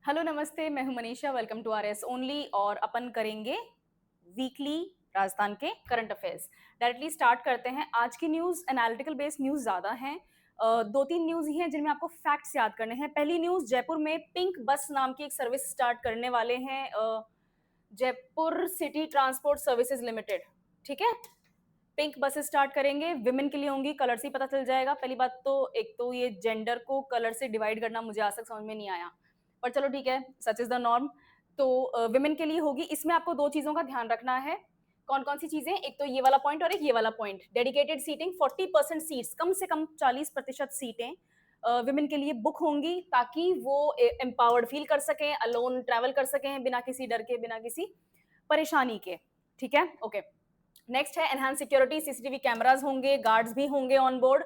Hello नमस्ते, मैं हूं Manisha. Welcome to RS only. और अपन करेंगे वीकली राजस्थान के करंट अफेयर्स। डायरेक्टली स्टार्ट करते हैं। आज की न्यूज एनालिटिकल बेस्ड न्यूज ज्यादा हैं। दो तीन न्यूज ही हैं जिनमें आपको फैक्ट्स याद करने हैं। पहली न्यूज, जयपुर में पिंक बस नाम की एक सर्विस स्टार्ट करने वाले हैं Jaipur city transport services limited. ठीक है, पिंक बसेस स्टार्ट करेंगे, विमेन के लिए होंगी। कलर से ही पता चल जाएगा। पहली बात तो एक तो ये जेंडर को कलर से डिवाइड करना मुझे आज तक समझ में नहीं आया, पर चलो ठीक है, सच इज द नॉर्म। तो विमेन के लिए होगी। इसमें आपको दो चीजों का ध्यान रखना है। कौन कौन सी चीजें? एक तो ये वाला पॉइंट और एक ये वाला पॉइंट। डेडिकेटेड सीटिंग 40% सीट्स, कम से कम 40% सीटें विमेन के लिए बुक होंगी, ताकि वो एम्पावर्ड फील कर सकें, अलोन ट्रैवल कर सकें बिना किसी डर के, बिना किसी परेशानी के। ठीक है, ओके। नेक्स्ट है एनहांस सिक्योरिटी। सीसीटीवी कैमराज होंगे, गार्ड्स भी होंगे ऑन बोर्ड।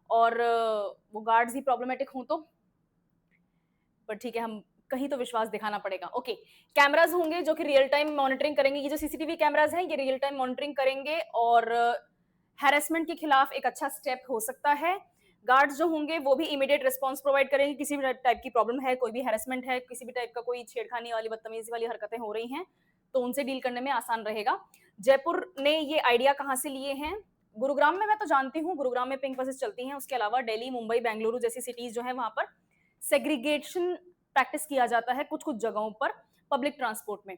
और वो गार्ड्स ही प्रॉब्लमेटिक हों तो, पर ठीक है, हम कहीं तो विश्वास दिखाना पड़ेगा। ओके, कैमराज होंगे जो कि रियल टाइम मॉनिटरिंग करेंगे। ये जो सीसीटीवी कैमराज हैं ये रियल टाइम मॉनिटरिंग करेंगे और हैरेसमेंट के खिलाफ एक अच्छा स्टेप हो सकता है। गार्ड्स जो होंगे वो भी इमीडिएट रिस्पांस प्रोवाइड करेंगे। किसी भी टाइप की प्रॉब्लम है, कोई भी हैरेसमेंट है, किसी भी टाइप का कोई छेड़खानी वाली, बदतमीजी वाली हरकतें हो रही हैं, तो उनसे डील करने में आसान रहेगा। जयपुर ने ये आइडिया कहाँ से लिए हैं? गुरुग्राम में मैं तो जानती हूँ, गुरुग्राम में पिंक बसेस चलती हैं। उसके अलावा दिल्ली, मुंबई, बेंगलुरु जैसी सिटीज जो है वहां पर सेग्रीगेशन प्रैक्टिस किया जाता है कुछ कुछ जगहों पर पब्लिक ट्रांसपोर्ट में।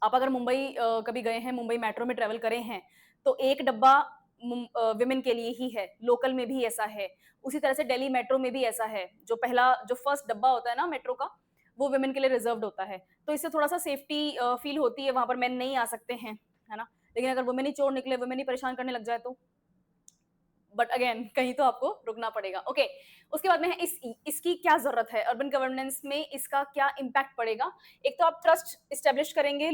आप अगर मुंबई कभी गए हैं, मुंबई मेट्रो में ट्रेवल करे हैं, तो एक डब्बा विमेन के लिए ही है। लोकल में भी ऐसा है। उसी तरह से दिल्ली मेट्रो में भी ऐसा है। जो पहला, जो फर्स्ट डब्बा होता है ना मेट्रो का, वो विमेन के लिए रिजर्व्ड होता है। तो इससे थोड़ा सा सेफ्टी फील होती है। वहां पर मेन नहीं आ सकते हैं, है ना। लेकिन अगर वुमेन ही चोर निकले, वुमेन ही परेशान करने लग जाए तो, बट अगेन कहीं तो आपको रुकना पड़ेगा। ओके, उसके बाद में है इसकी क्या जरूरत है, अर्बन गवर्नेंस में इसका क्या इम्पैक्ट पड़ेगा। एक तो आप ट्रस्ट इस्टेब्लिश करेंगे।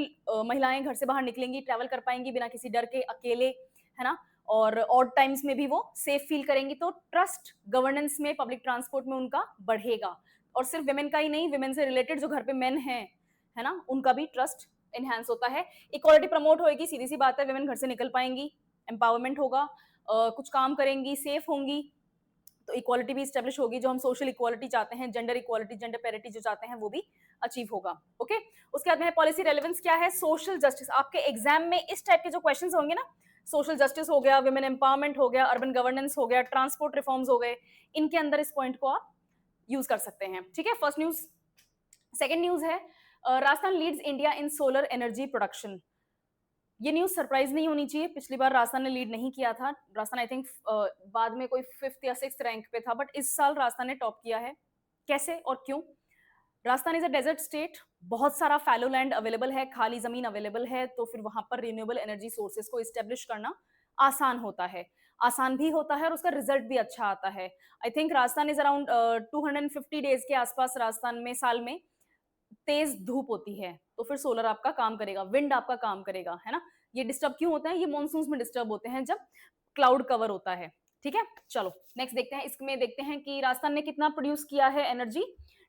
महिलाएं घर से बाहर निकलेंगी, ट्रैवल कर पाएंगी बिना किसी डर के, अकेले, है ना। और ऑड टाइम्स में भी वो सेफ फील करेंगी। तो ट्रस्ट गवर्नेंस में, पब्लिक ट्रांसपोर्ट में उनका बढ़ेगा। और सिर्फ विमेन का ही नहीं, विमेन से रिलेटेड जो घर पे मेन है ना, उनका भी ट्रस्ट एनहांस होता है। इक्वालिटी प्रमोट होगी, सीधी सी बात है। विमेन घर से निकल पाएंगी, एम्पावरमेंट होगा, कुछ काम करेंगी, सेफ होंगी, तो इक्वालिटी भी स्टेब्लिश होगी। जो हम सोशल इक्वालिटी चाहते हैं, जेंडर इक्वालिटी, जेंडर पैरिटी जो चाहते हैं, वो भी अचीव होगा। ओके, उसके बाद में पॉलिसी रेलेवेंस क्या है? Social justice. आपके एग्जाम में इस टाइप के जो क्वेश्चंस होंगे ना, सोशल जस्टिस हो गया, वुमेन एम्पावरमेंट हो गया, अर्बन गवर्नेंस हो गया, ट्रांसपोर्ट रिफॉर्म्स हो गए, इनके अंदर इस पॉइंट को आप यूज कर सकते हैं। ठीक है, फर्स्ट न्यूज। सेकेंड न्यूज है Rajasthan leads India in solar energy production. ये न्यूज सरप्राइज नहीं होनी चाहिए। पिछली बार राजस्थान ने लीड नहीं किया था। राजस्थान आई थिंक बाद में कोई 5th या 6th रैंक पे था, बट इस साल राजस्थान ने टॉप किया है। कैसे और क्यों? Rajasthan is a desert state. बहुत सारा फैलो लैंड अवेलेबल है, खाली जमीन अवेलेबल है, तो फिर वहां पर रिन्यूएबल एनर्जी सोर्सेज को इस्टेब्लिश करना आसान होता है। आसान भी होता है और उसका रिजल्ट भी अच्छा आता है। I think Rajasthan is around 250 days के आसपास राजस्थान में साल में तेज धूप होती है, तो फिर सोलर आपका काम करेगा, विंड आपका काम करेगा, है ना। ये डिस्टर्ब क्यों होते हैं? ये मानसून में डिस्टर्ब होते हैं जब क्लाउड कवर होता है। ठीक है, चलो नेक्स्ट देखते हैं। इसमें देखते हैं कि राजस्थान ने कितना प्रोड्यूस किया है energy.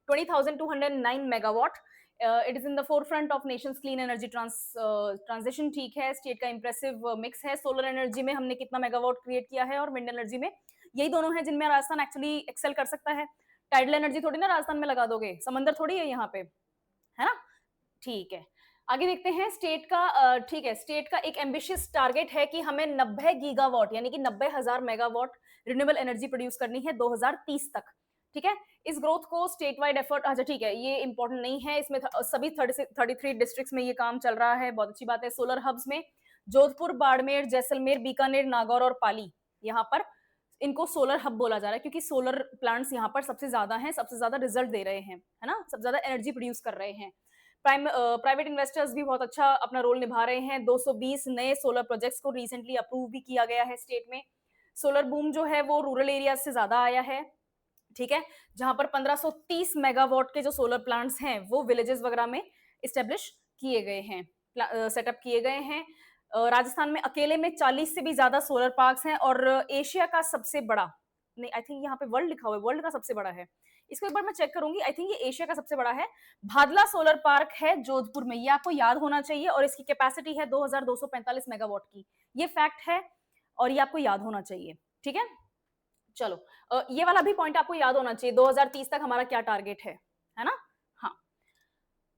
20,209 megawatt. It is in the four front of Nations clean energy transition. ठीक है, स्टेट का इंप्रेसिव मिक्स है। सोलर एनर्जी में हमने कितना मेगावाट क्रिएट किया है, और विंड एनर्जी में, यही दोनों है जिनमें राजस्थान एक्चुअली एक्सेल कर सकता है। टाइडल एनर्जी थोड़ी ना राजस्थान में लगा दोगे, समंदर थोड़ी है यहाँ पे, है ना। ठीक है, आगे देखते हैं स्टेट का। ठीक है, स्टेट का एक एम्बिशियस टारगेट है कि हमें 90 गीगावाट यानी कि 90,000 मेगावाट रिन्यूएबल एनर्जी प्रोड्यूस करनी है 2030 तक। ठीक है, इस ग्रोथ को स्टेट वाइड एफर्ट, अच्छा ठीक है, ये इंपॉर्टेंट नहीं है। इसमें सभी 33 डिस्ट्रिक्ट्स में ये काम चल रहा है, बहुत अच्छी बात है। सोलर हब्स में जोधपुर, बाड़मेर, जैसलमेर, बीकानेर, नागौर और पाली, यहाँ पर इनको सोलर हब बोला जा रहा है, क्योंकि सोलर प्लांट्स यहाँ पर सबसे ज्यादा हैं, सबसे ज्यादा रिजल्ट दे रहे हैं, है ना, सबसे ज्यादा एनर्जी प्रोड्यूस कर रहे हैं। प्राइवेट इन्वेस्टर्स भी बहुत अच्छा अपना रोल निभा रहे हैं। 220 नए सोलर प्रोजेक्ट्स को रिसेंटली अप्रूव भी किया गया है स्टेट में। सोलर बूम जो है वो रूरल एरिया से ज्यादा आया है। ठीक है, जहां पर 1530 मेगावाट के जो सोलर प्लांट्स हैं वो विलेजेस वगैरह में इस्टेब्लिश किए गए हैं, सेटअप किए गए हैं। राजस्थान में अकेले में 40 से भी ज्यादा सोलर पार्क्स हैं, और एशिया का सबसे बड़ा, नहीं आई थिंक यहाँ पे वर्ल्ड लिखा हुआ है, वर्ल्ड का सबसे बड़ा है। इसको एक बार मैं चेक करूंगी, आई थिंक ये एशिया का सबसे बड़ा है। भादला सोलर पार्क है जोधपुर में, ये आपको याद होना चाहिए, और इसकी कैपेसिटी है 2245 मेगावाट की। ये फैक्ट है और ये आपको याद होना चाहिए। ठीक है, चलो ये वाला भी पॉइंट आपको याद होना चाहिए, 2030 तक हमारा क्या टारगेट है ना। हाँ,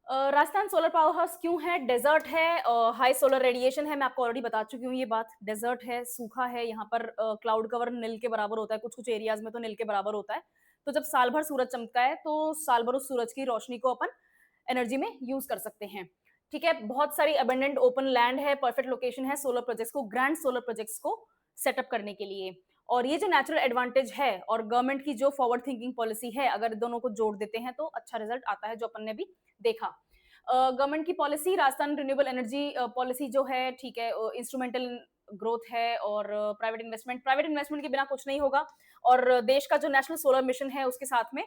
राजस्थान सोलर पावर हाउस क्यों है? डेजर्ट है, हाई सोलर रेडिएशन है, मैं आपको ऑलरेडी बता चुकी हूँ ये बात। डेजर्ट है, सूखा है, यहाँ पर क्लाउड कवर नील के बराबर होता है, कुछ कुछ एरियाज में तो नील के बराबर होता है। तो जब साल भर सूरज चमकता है तो साल भर उस सूरज की रोशनी को अपन एनर्जी में यूज कर सकते हैं। ठीक है, बहुत सारी अबेंडेंट ओपन लैंड है, परफेक्ट लोकेशन है सोलर प्रोजेक्ट्स को, ग्रैंड सोलर प्रोजेक्ट्स को सेटअप करने के लिए। और ये जो नेचुरल एडवांटेज है और गवर्नमेंट की जो फॉरवर्ड थिंकिंग पॉलिसी है, अगर दोनों को जोड़ देते हैं तो अच्छा रिजल्ट आता है, जो अपन ने भी देखा। गवर्नमेंट की policy, Rajasthan renewable energy policy जो है, ठीक है, इंस्ट्रूमेंटल ग्रोथ है और प्राइवेट इन्वेस्टमेंट के बिना कुछ नहीं होगा। और देश का जो नेशनल सोलर मिशन है उसके साथ में,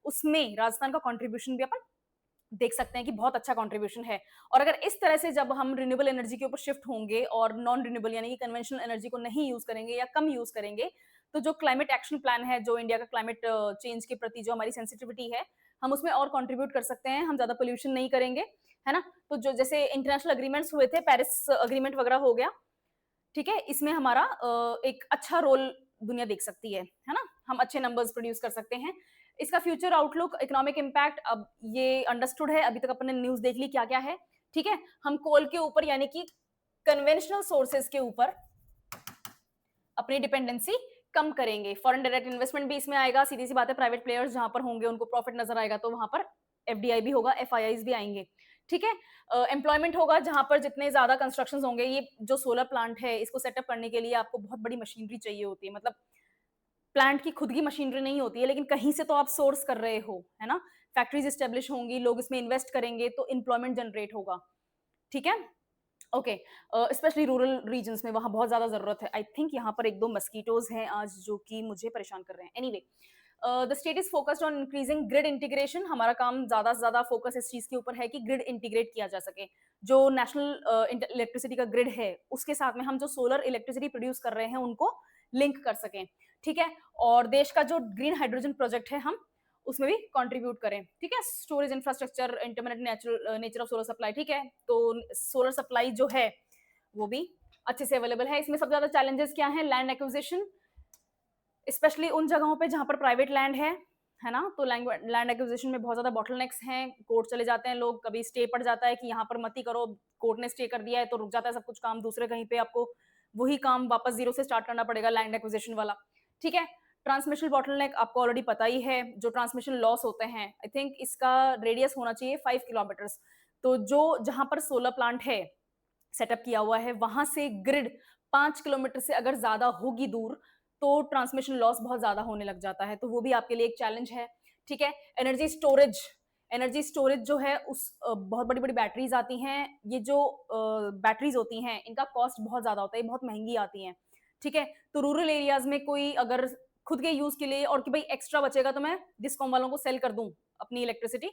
उसमें राजस्थान का कंट्रीब्यूशन भी अपन देख सकते हैं कि बहुत अच्छा कंट्रीब्यूशन है। और अगर इस तरह से जब हम रिन्यूएबल एनर्जी के ऊपर शिफ्ट होंगे और नॉन रिन्यूएबल यानी कि कन्वेंशनल एनर्जी को नहीं यूज करेंगे या कम यूज करेंगे, तो जो क्लाइमेट एक्शन प्लान है, जो इंडिया का क्लाइमेट चेंज के प्रति जो हमारी सेंसिटिविटी है, हम उसमें और कंट्रीब्यूट कर सकते हैं, हम ज्यादा पोल्यूशन नहीं करेंगे, है ना। तो जो जैसे इंटरनेशनल अग्रीमेंट्स हुए थे, पेरिस अग्रीमेंट वगैरह हो गया, ठीक है, इसमें हमारा एक अच्छा रोल दुनिया देख सकती है ना। हम अच्छे नंबर्स प्रोड्यूस कर सकते हैं। इसका फ्यूचर आउटलुक, इकोनॉमिक इम्पैक्ट, अब ये अंडरस्टूड है, अभी तक अपन ने न्यूज देख ली क्या क्या है। ठीक है, हम कोल के ऊपर यानी कि कन्वेंशनल सोर्सेज के ऊपर अपनी डिपेंडेंसी कम करेंगे। फॉरेन डायरेक्ट इन्वेस्टमेंट भी इसमें आएगा, सीधी सी बात है, प्राइवेट प्लेयर्स जहां पर होंगे उनको प्रॉफिट नजर आएगा, तो वहां पर एफडीआई भी होगा, एफआईआईज भी आएंगे। ठीक है, एम्प्लॉयमेंट होगा, जहां पर जितने ज्यादा कंस्ट्रक्शन होंगे, ये जो सोलर प्लांट है इसको सेटअप करने के लिए आपको बहुत बड़ी मशीनरी चाहिए होती है, मतलब प्लांट की खुद की मशीनरी नहीं होती है, लेकिन कहीं से तो आप सोर्स कर रहे हो, है ना। फैक्ट्रीज स्टेब्लिश होंगी, लोग इसमें इन्वेस्ट करेंगे तो एम्प्लॉयमेंट जनरेट होगा। ठीक है, ओके, स्पेशली रूरल रीजन्स में वहां बहुत ज्यादा जरूरत है। आई थिंक यहाँ पर एक दो मस्कीटोज हैं आज जो कि मुझे परेशान कर रहे हैं। Anyway, the state is focused on increasing grid integration. हमारा काम ज्यादा से ज्यादा फोकस इस चीज के ऊपर है कि ग्रिड इंटीग्रेट किया जा सके। जो नेशनल इलेक्ट्रिसिटी का ग्रिड है उसके साथ में हम जो सोलर इलेक्ट्रिसिटी प्रोड्यूस कर रहे हैं उनको लिंक कर सकें। ठीक है, और देश का जो ग्रीन हाइड्रोजन प्रोजेक्ट है हम उसमें भी कंट्रीब्यूट करें। ठीक है, storage infrastructure, intermediate nature of solar supply. ठीक है, तो सोलर सप्लाई जो है वो भी अच्छे से अवेलेबल है। इसमें सबसे ज्यादा चैलेंजेस क्या है? लैंड एक्विजिशन, स्पेशली उन जगहों पे जहां पर प्राइवेट लैंड है ना, तो लैंड एक्विजिशन में बहुत ज्यादा बॉटलनेक्स हैं, कोर्ट चले जाते हैं लोग, कभी स्टे पड़ जाता है कि यहाँ पर मत ही करो, कोर्ट ने स्टे कर दिया है तो रुक जाता है सब कुछ काम, दूसरे कहीं पे आपको वही काम वापस जीरो से स्टार्ट करना पड़ेगा, लैंड एक्विजिशन वाला। ठीक है, ट्रांसमिशन बॉटलनेक आपको ऑलरेडी पता ही है, जो ट्रांसमिशन लॉस होते हैं, आई थिंक इसका रेडियस होना चाहिए 5 किलोमीटर। तो जो जहां पर सोलर प्लांट है सेटअप किया हुआ है वहां से ग्रिड 5 किलोमीटर से अगर ज्यादा होगी दूर तो ट्रांसमिशन लॉस बहुत ज्यादा होने लग जाता है, तो वो भी आपके लिए एक चैलेंज है। ठीक है, एनर्जी स्टोरेज जो है उस बहुत बड़ी बड़ी बैटरीज आती हैं, ये जो बैटरीज होती हैं इनका कॉस्ट बहुत ज्यादा होता है, बहुत महंगी आती हैं। ठीक है, तो रूरल एरियाज में कोई अगर खुद के यूज के लिए और कि भाई एक्स्ट्रा बचेगा तो मैं डिस्कॉम वालों को सेल कर दूं अपनी इलेक्ट्रिसिटी,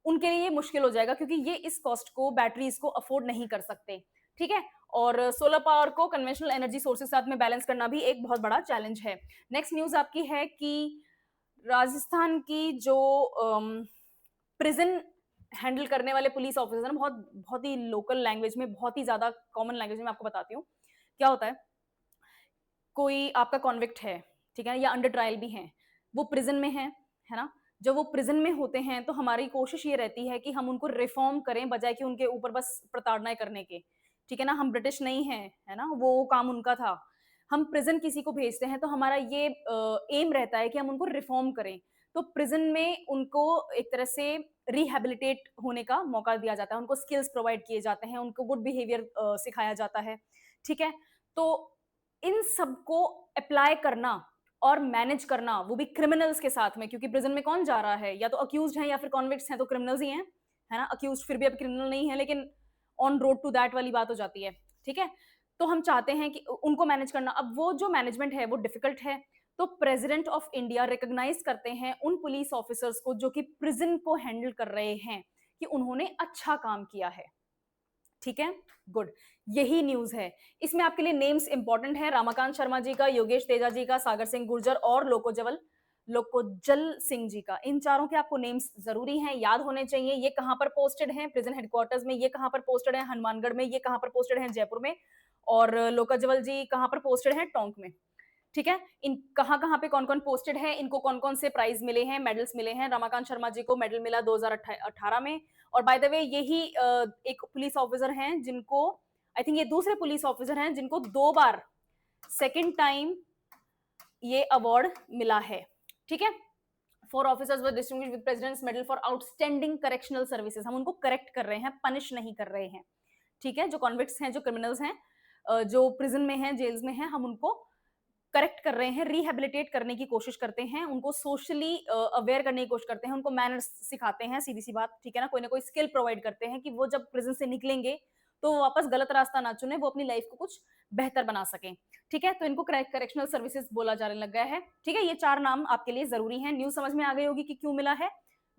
उनके लिए ये मुश्किल हो जाएगा क्योंकि ये इस कॉस्ट को, बैटरीज को अफोर्ड नहीं कर सकते। ठीक है, और सोलर पावर को कन्वेंशनल एनर्जी सोर्स के साथ में बैलेंस करना भी एक बहुत बड़ा चैलेंज है। नेक्स्ट न्यूज आपकी है कि राजस्थान की जो प्रिजन हैंडल करने वाले पुलिस ऑफिसर, बहुत बहुत ही लोकल लैंग्वेज में, बहुत ही ज्यादा कॉमन लैंग्वेज में आपको बताती हूँ क्या होता है। कोई आपका कॉन्विक्ट है, ठीक है, या अंडर ट्रायल भी है, वो प्रिजन में है ना। जब वो प्रिजन में होते हैं तो हमारी कोशिश ये रहती है कि हम उनको रिफॉर्म करें बजाय कि उनके ऊपर बस प्रताड़नाएं करने के। ठीक है ना, हम ब्रिटिश नहीं है ना, वो काम उनका था। हम प्रिजन किसी को भेजते हैं तो हमारा ये एम रहता है कि हम उनको रिफॉर्म करें। तो प्रिजन में उनको एक तरह से रिहेबिलिटेट होने का मौका दिया जाता है, उनको स्किल्स प्रोवाइड किए जाते हैं, उनको गुड बिहेवियर सिखाया जाता है। ठीक है, तो इन सबको अप्लाई करना और मैनेज करना, वो भी क्रिमिनल्स के साथ में, क्योंकि प्रिजन में कौन जा रहा है, या तो अक्यूज्ड हैं या फिर कॉन्विक्ट्स हैं, तो क्रिमिनल्स ही हैं, है ना। अक्यूज्ड फिर भी अब क्रिमिनल नहीं है लेकिन ऑन रोड टू दैट वाली बात हो जाती है। ठीक है, तो हम चाहते हैं कि उनको मैनेज करना, अब वो जो मैनेजमेंट है वो डिफिकल्ट है। तो प्रेसिडेंट ऑफ इंडिया रिकॉग्नाइज करते हैं उन पुलिस ऑफिसर्स को जो कि प्रिजन को हैंडल कर रहे हैं कि उन्होंने अच्छा काम किया है। ठीक है, गुड, यही न्यूज है। इसमें आपके लिए नेम्स इंपॉर्टेंट है, रामाकांत शर्मा जी का, योगेश तेजा जी का, सागर सिंह गुर्जर और लोकोजल सिंह जी का। इन चारों के आपको नेम्स जरूरी हैं, याद होने चाहिए। ये कहां पर पोस्टेड हैं? प्रिजन हेडक्वार्टर्स में। ये कहां पर पोस्टेड है? हनुमानगढ़ में। ये कहां पर पोस्टेड है? जयपुर में। और लोकोजवल जी कहां पर पोस्टेड है? टोंक में। ठीक है, इन कहाँ कहाँ पे कौन कौन पोस्टेड है, इनको कौन कौन से प्राइज मिले हैं, मेडल्स मिले हैं। रमाकांत शर्मा जी को मेडल मिला 2018 में। और बाय द वे यही एक पुलिस ऑफिसर हैं जिनको, आई थिंक ये दूसरे पुलिस ऑफिसर हैं जिनको 2 बार सेकेंड टाइम ये अवार्ड मिला है। ठीक है, 4 officers were distinguished with president's medal for outstanding correctional services. हम उनको करेक्ट कर रहे हैं, पनिश नहीं कर रहे हैं। ठीक है, जो कॉन्विक्ट्स हैं, जो क्रिमिनल्स हैं, जो प्रिजन में हैं, जेल्स में हैं, हम उनको करेक्ट कर रहे हैं, रिहेबिलिटेट करने की कोशिश करते हैं, उनको सोशली अवेयर करने की कोशिश करते हैं, उनको मैनर्स सिखाते हैं, सीधी सी बात, ठीक है ना, कोई ना कोई स्किल प्रोवाइड करते हैं कि वो जब प्रिजन से निकलेंगे तो वो वापस गलत रास्ता ना चुने, वो अपनी लाइफ को कुछ बेहतर बना सकें। ठीक है, तो इनको करेक्शनल सर्विसेज बोला जाने लग गया है। ठीक है, ये 4 नाम आपके लिए जरूरी हैं। न्यूज समझ में आ गई होगी कि क्यों मिला है।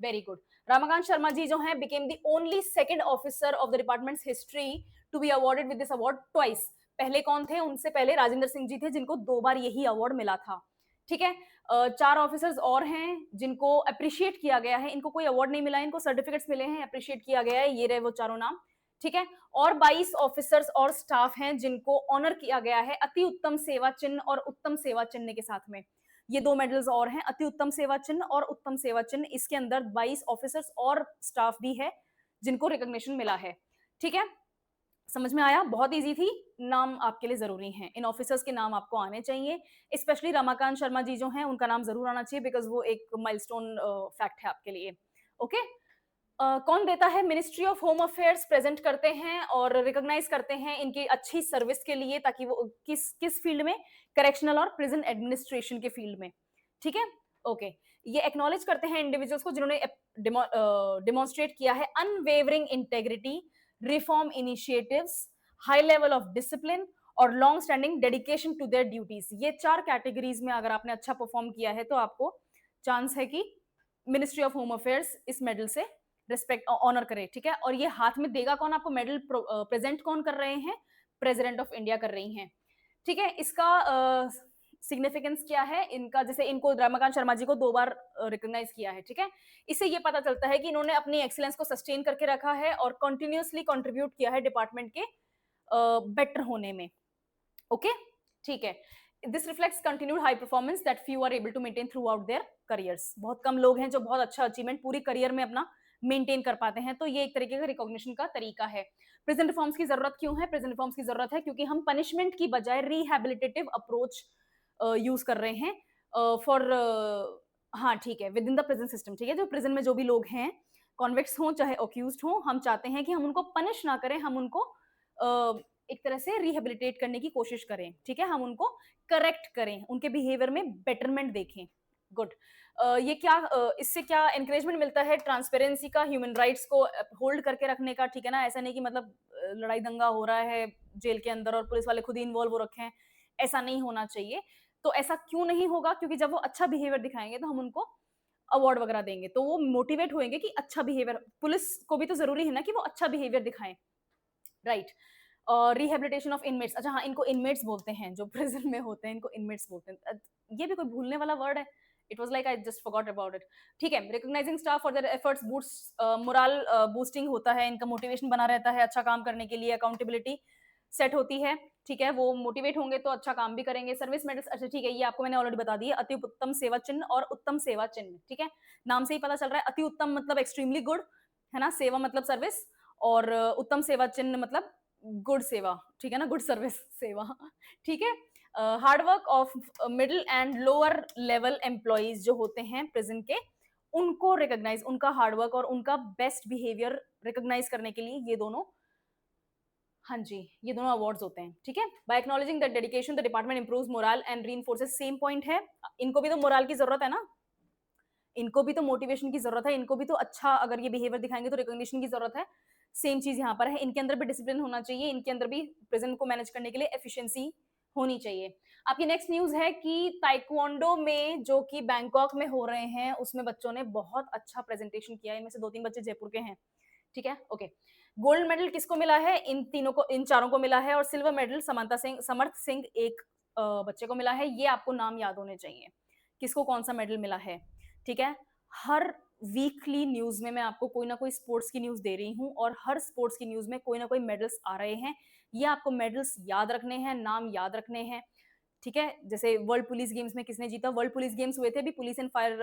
Very good. रामाकांत शर्मा जी जो हैं became the only second officer of the department's history to be awarded with this award twice. पहले कौन थे? उनसे पहले राजेंद्र सिंह जी थे जिनको 2 बार यही अवार्ड मिला था। ठीक है, 4 ऑफिसर्स और हैं जिनको अप्रिशिएट किया गया है, इनको कोई अवार्ड नहीं मिला है, इनको सर्टिफिकेट्स मिले हैं, अप्रिशिएट किया गया है, ये रहे वो चारों नाम। ठीक है, और 22 ऑफिसर्स और स्टाफ हैं जिनको ऑनर किया गया है अति उत्तम सेवा चिन्ह और उत्तम सेवा चिन्ह के साथ में। ये 2 मेडल्स और हैं, अति उत्तम सेवा चिन्ह और उत्तम सेवा चिन्ह। इसके अंदर 22 ऑफिसर्स और स्टाफ भी है जिनको रिकॉग्निशन मिला है। ठीक है, समझ में आया? बहुत इजी थी। नाम आपके लिए जरूरी हैं, इन ऑफिसर्स के नाम आपको आने चाहिए। स्पेशली रमाकांत शर्मा जी जो हैं उनका नाम जरूर आना चाहिए, बिकॉज वो एक माइलस्टोन फैक्ट है आपके लिए। ओके, कौन देता है? Ministry of home affairs present करते हैं और रिकॉग्नाइज करते हैं इनकी अच्छी सर्विस के लिए, ताकि वो किस किस फील्ड में? करेक्शनल और प्रिजन एडमिनिस्ट्रेशन के फील्ड में। ठीक है, ओके। ये एक्नॉलेज करते हैं इंडिविजुअल्स को जिन्होंने डिमॉन्स्ट्रेट किया है unwavering integrity, reform initiatives, high level of discipline और long standing dedication to their duties. ये 4 कैटेगरीज में अगर आपने अच्छा परफॉर्म किया है तो आपको चांस है कि मिनिस्ट्री ऑफ होम अफेयर्स इस मेडल से रिस्पेक्ट ऑनर करे। ठीक है, और ये हाथ में देगा कौन आपको? मेडल प्रेजेंट कौन कर रहे हैं? प्रेसिडेंट ऑफ इंडिया कर रही हैं। ठीक है, इसका सिग्निफिकेंस क्या है इनका? जैसे इनको रमाकांत शर्मा जी को 2 बार रिकॉग्नाइज किया है। ठीक है, इससे ये पता चलता है कि इन्होंने अपनी एक्सीलेंस को सस्टेन करके रखा है और कंटिन्यूअसली कंट्रीब्यूट किया है डिपार्टमेंट के बेटर होने में। ओके, ठीक है। This reflects continued high performance that few are able to maintain throughout their careers. बहुत कम लोग हैं जो बहुत अच्छा अचीवमेंट पूरी करियर में अपना मेंटेन कर पाते हैं, तो ये एक तरीके का रिकॉग्निशन का तरीका है। प्रिजन रिफॉर्म्स की जरूरत क्यों है? प्रिजन रिफॉर्म्स की जरूरत है क्योंकि हम पनिशमेंट की बजाय रिहैबिलिटेटिव अप्रोच यूज कर रहे हैं फॉर हाँ ठीक है, with in the prison system. ठीक है, जो प्रिजन में जो भी लोग हैं, कॉन्विक्ट्स हों चाहे अक्यूज्ड हों, हम चाहते हैं कि हम उनको पनिश ना करें, हम उनको एक तरह से रिहेबिलिटेट करने की कोशिश करें। ठीक है, हम उनको करेक्ट करें, उनके बिहेवियर में बेटरमेंट देखें। गुड। ये क्या इससे क्या एनकरेजमेंट मिलता है? ट्रांसपेरेंसी का, ह्यूमन राइट्स को होल्ड करके रखने का। ठीक है ना, ऐसा नहीं कि मतलब लड़ाई दंगा हो रहा है जेल के अंदर और पुलिस वाले खुद ही इन्वॉल्व हो रखे हैं, ऐसा नहीं होना चाहिए। तो ऐसा क्यों नहीं होगा? क्योंकि जब वो अच्छा बिहेवियर दिखाएंगे तो हम उनको अवार्ड वगैरह देंगे, तो वो मोटिवेट होंगे कि अच्छा बिहेवियर, पुलिस को भी तो जरूरी है ना कि वो अच्छा बिहेवियर दिखाएं, राइट। रिहेबिलिटेशन ऑफ इनमेट्स, अच्छा हाँ, इनको इनमेट्स बोलते हैं, जो प्रिजन में होते हैं इनको इनमेट्स बोलते हैं। ये भी कोई भूलने वाला वर्ड है? It was like I just forgot about it. ठीक है, recognising staff for their efforts boost, moral boosting होता है, इनका मोटिवेशन बना रहता है अच्छा काम करने के लिए, अकाउंटेबिलिटी सेट होती है। ठीक है, वो मोटिवेट होंगे तो अच्छा काम भी करेंगे। सर्विस मेडल्स, अच्छा ठीक है, ये आपको मैंने ऑलरेडी बता दी है, अति उत्तम सेवा चिन्ह और उत्तम सेवा चिन्ह। ठीक है, नाम से ही पता चल रहा है, अति उत्तम मतलब एक्सट्रीमली गुड, है ना, सेवा मतलब सर्विस, और उत्तम सेवा चिन्ह मतलब गुड सेवा। ठीक है ना, गुड सर्विस सेवा। ठीक है, hard work of middle and lower level employees जो होते हैं प्रिजन के, उनको रिकॉग्नाइज, उनका हार्डवर्क और उनका बेस्ट बिहेवियर रिकॉग्नाइज करने के लिए ये दोनों, हाँ जी, ये दोनों अवार्ड्स होते हैं। ठीक है, by acknowledging that dedication the department improves morale and reinforces, same point है, इनको भी तो मोरल की जरूरत है ना, इनको भी तो मोटिवेशन की जरूरत है, इनको भी तो अच्छा अगर ये बिहेवियर दिखाएंगे तो रिकॉग्निशन की जरूरत है। सेम चीज यहाँ पर है, इनके अंदर भी डिसिप्लिन होना चाहिए, इनके अंदर भी प्रेजेंट को मैनेज करने के लिए एफिशिएंसी होनी चाहिए। आपकी नेक्स्ट न्यूज है कि ताइक्वांडो में जो कि बैंकॉक में हो रहे हैं, उसमें बच्चों ने बहुत अच्छा प्रेजेंटेशन किया है, इनमें से 2-3 बच्चे जयपुर के हैं। ठीक है, ओके। गोल्ड मेडल किसको मिला है? इन तीनों को, इन चारों को मिला है, और सिल्वर मेडल समर्थ सिंह एक बच्चे को मिला है। ये आपको नाम याद होने चाहिए, किसको कौन सा मेडल मिला है। ठीक है, हर वीकली न्यूज में मैं आपको कोई ना कोई स्पोर्ट्स की न्यूज दे रही हूँ, और हर स्पोर्ट्स की न्यूज में कोई ना कोई मेडल्स आ रहे हैं। ये आपको मेडल्स याद रखने हैं, नाम याद रखने हैं। ठीक है, जैसे वर्ल्ड पुलिस गेम्स में किसने जीता, वर्ल्ड पुलिस गेम्स हुए थे अभी, police and fire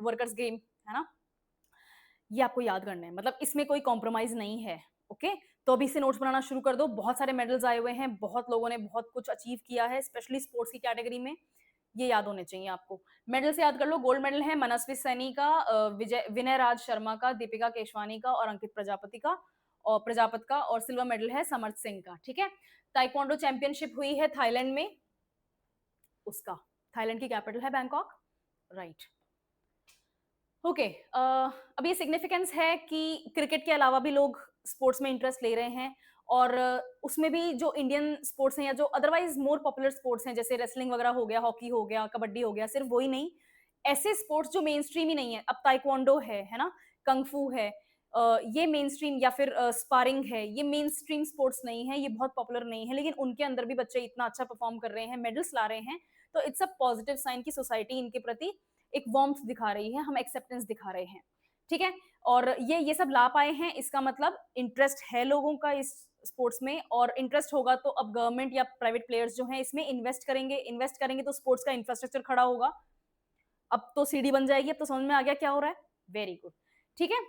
workers game, है ना, ये आपको याद करना है, मतलब इसमें कोई कॉम्प्रोमाइज नहीं है। ओके, तो अभी से नोट्स बनाना शुरू कर दो, बहुत सारे मेडल्स आए हुए हैं, बहुत लोगों ने बहुत कुछ अचीव किया है, स्पेशली स्पोर्ट्स की कैटेगरी में, ये याद होने चाहिए आपको। मेडल से याद कर लो, गोल्ड मेडल है मनस्वी सैनी का, विनय राज शर्मा का, दीपिका केशवानी का और अंकित प्रजापत का, और सिल्वर मेडल है समर्थ सिंह का। ठीक है, ताइक्वांडो चैंपियनशिप हुई है थाईलैंड में, उसका, थाईलैंड की कैपिटल है बैंकॉक, राइट। ओके, अब ये सिग्निफिकेंस है कि क्रिकेट के अलावा भी लोग स्पोर्ट्स में इंटरेस्ट ले रहे हैं, और उसमें भी जो इंडियन स्पोर्ट्स हैं या जो अदरवाइज मोर पॉपुलर स्पोर्ट्स हैं, जैसे रेसलिंग वगैरह हो गया, हॉकी हो गया, कबड्डी हो गया, सिर्फ वही नहीं, ऐसे स्पोर्ट्स जो मेन स्ट्रीम ही नहीं है, अब ताइक्वांडो है ना, कंगफू है, ये मेन स्ट्रीम, या फिर स्पारिंग है, ये मेन स्ट्रीम स्पोर्ट्स नहीं है, ये बहुत पॉपुलर नहीं है, लेकिन उनके अंदर भी बच्चे इतना अच्छा परफॉर्म कर रहे हैं, मेडल्स ला रहे हैं, तो इट्स अ पॉजिटिव साइन की सोसाइटी इनके प्रति एक वार्मथ दिखा रही है, हम एक्सेप्टेंस दिखा रहे हैं। ठीक है, और ये सब ला पाए हैं, इसका मतलब इंटरेस्ट है लोगों का इस स्पोर्ट्स में, और इंटरेस्ट होगा तो अब गवर्नमेंट या प्राइवेट प्लेयर्स जो हैं इसमें इन्वेस्ट करेंगे तो स्पोर्ट्स का इंफ्रास्ट्रक्चर खड़ा होगा, अब तो सीडी बन जाएगी, अब तो समझ में आ गया क्या हो रहा है, वेरी गुड। ठीक है,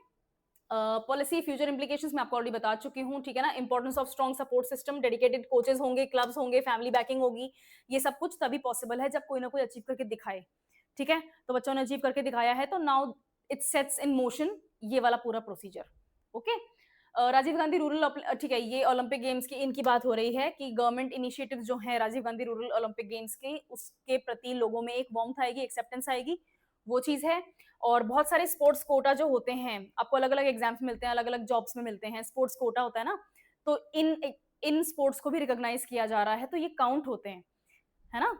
पॉलिसी फ्यूचर इंप्लीकेशंस मैं आपको ऑलरेडी बता चुकी हूँ, ठीक है ना, importance of strong support system, dedicated coaches होंगे, क्लब्स होंगे, फैमिली बैकिंग होगी, ये सब कुछ तभी पॉसिबल है जब कोई ना कोई अचीव करके दिखाए। ठीक है, तो बच्चों ने अचीव करके दिखाया है, तो now it sets in motion ये वाला पूरा procedure. Okay, Rajiv Gandhi rural, ठीक है, ये ओलंपिक गेम्स की इनकी बात हो रही है कि गवर्नमेंट इनिशिएटिव जो है Rajiv Gandhi rural Olympic games के, उसके प्रति लोगों में एक वार्मथ आएगी, एक्सेप्टेंस आएगी, वो चीज है। और बहुत सारे स्पोर्ट्स कोटा जो होते हैं, आपको अलग अलग एग्जाम्स मिलते हैं, अलग अलग जॉब्स में मिलते हैं, स्पोर्ट्स कोटा होता है ना, तो इन स्पोर्ट्स को भी रिकॉग्नाइज किया जा रहा है, तो ये काउंट होते हैं, है ना,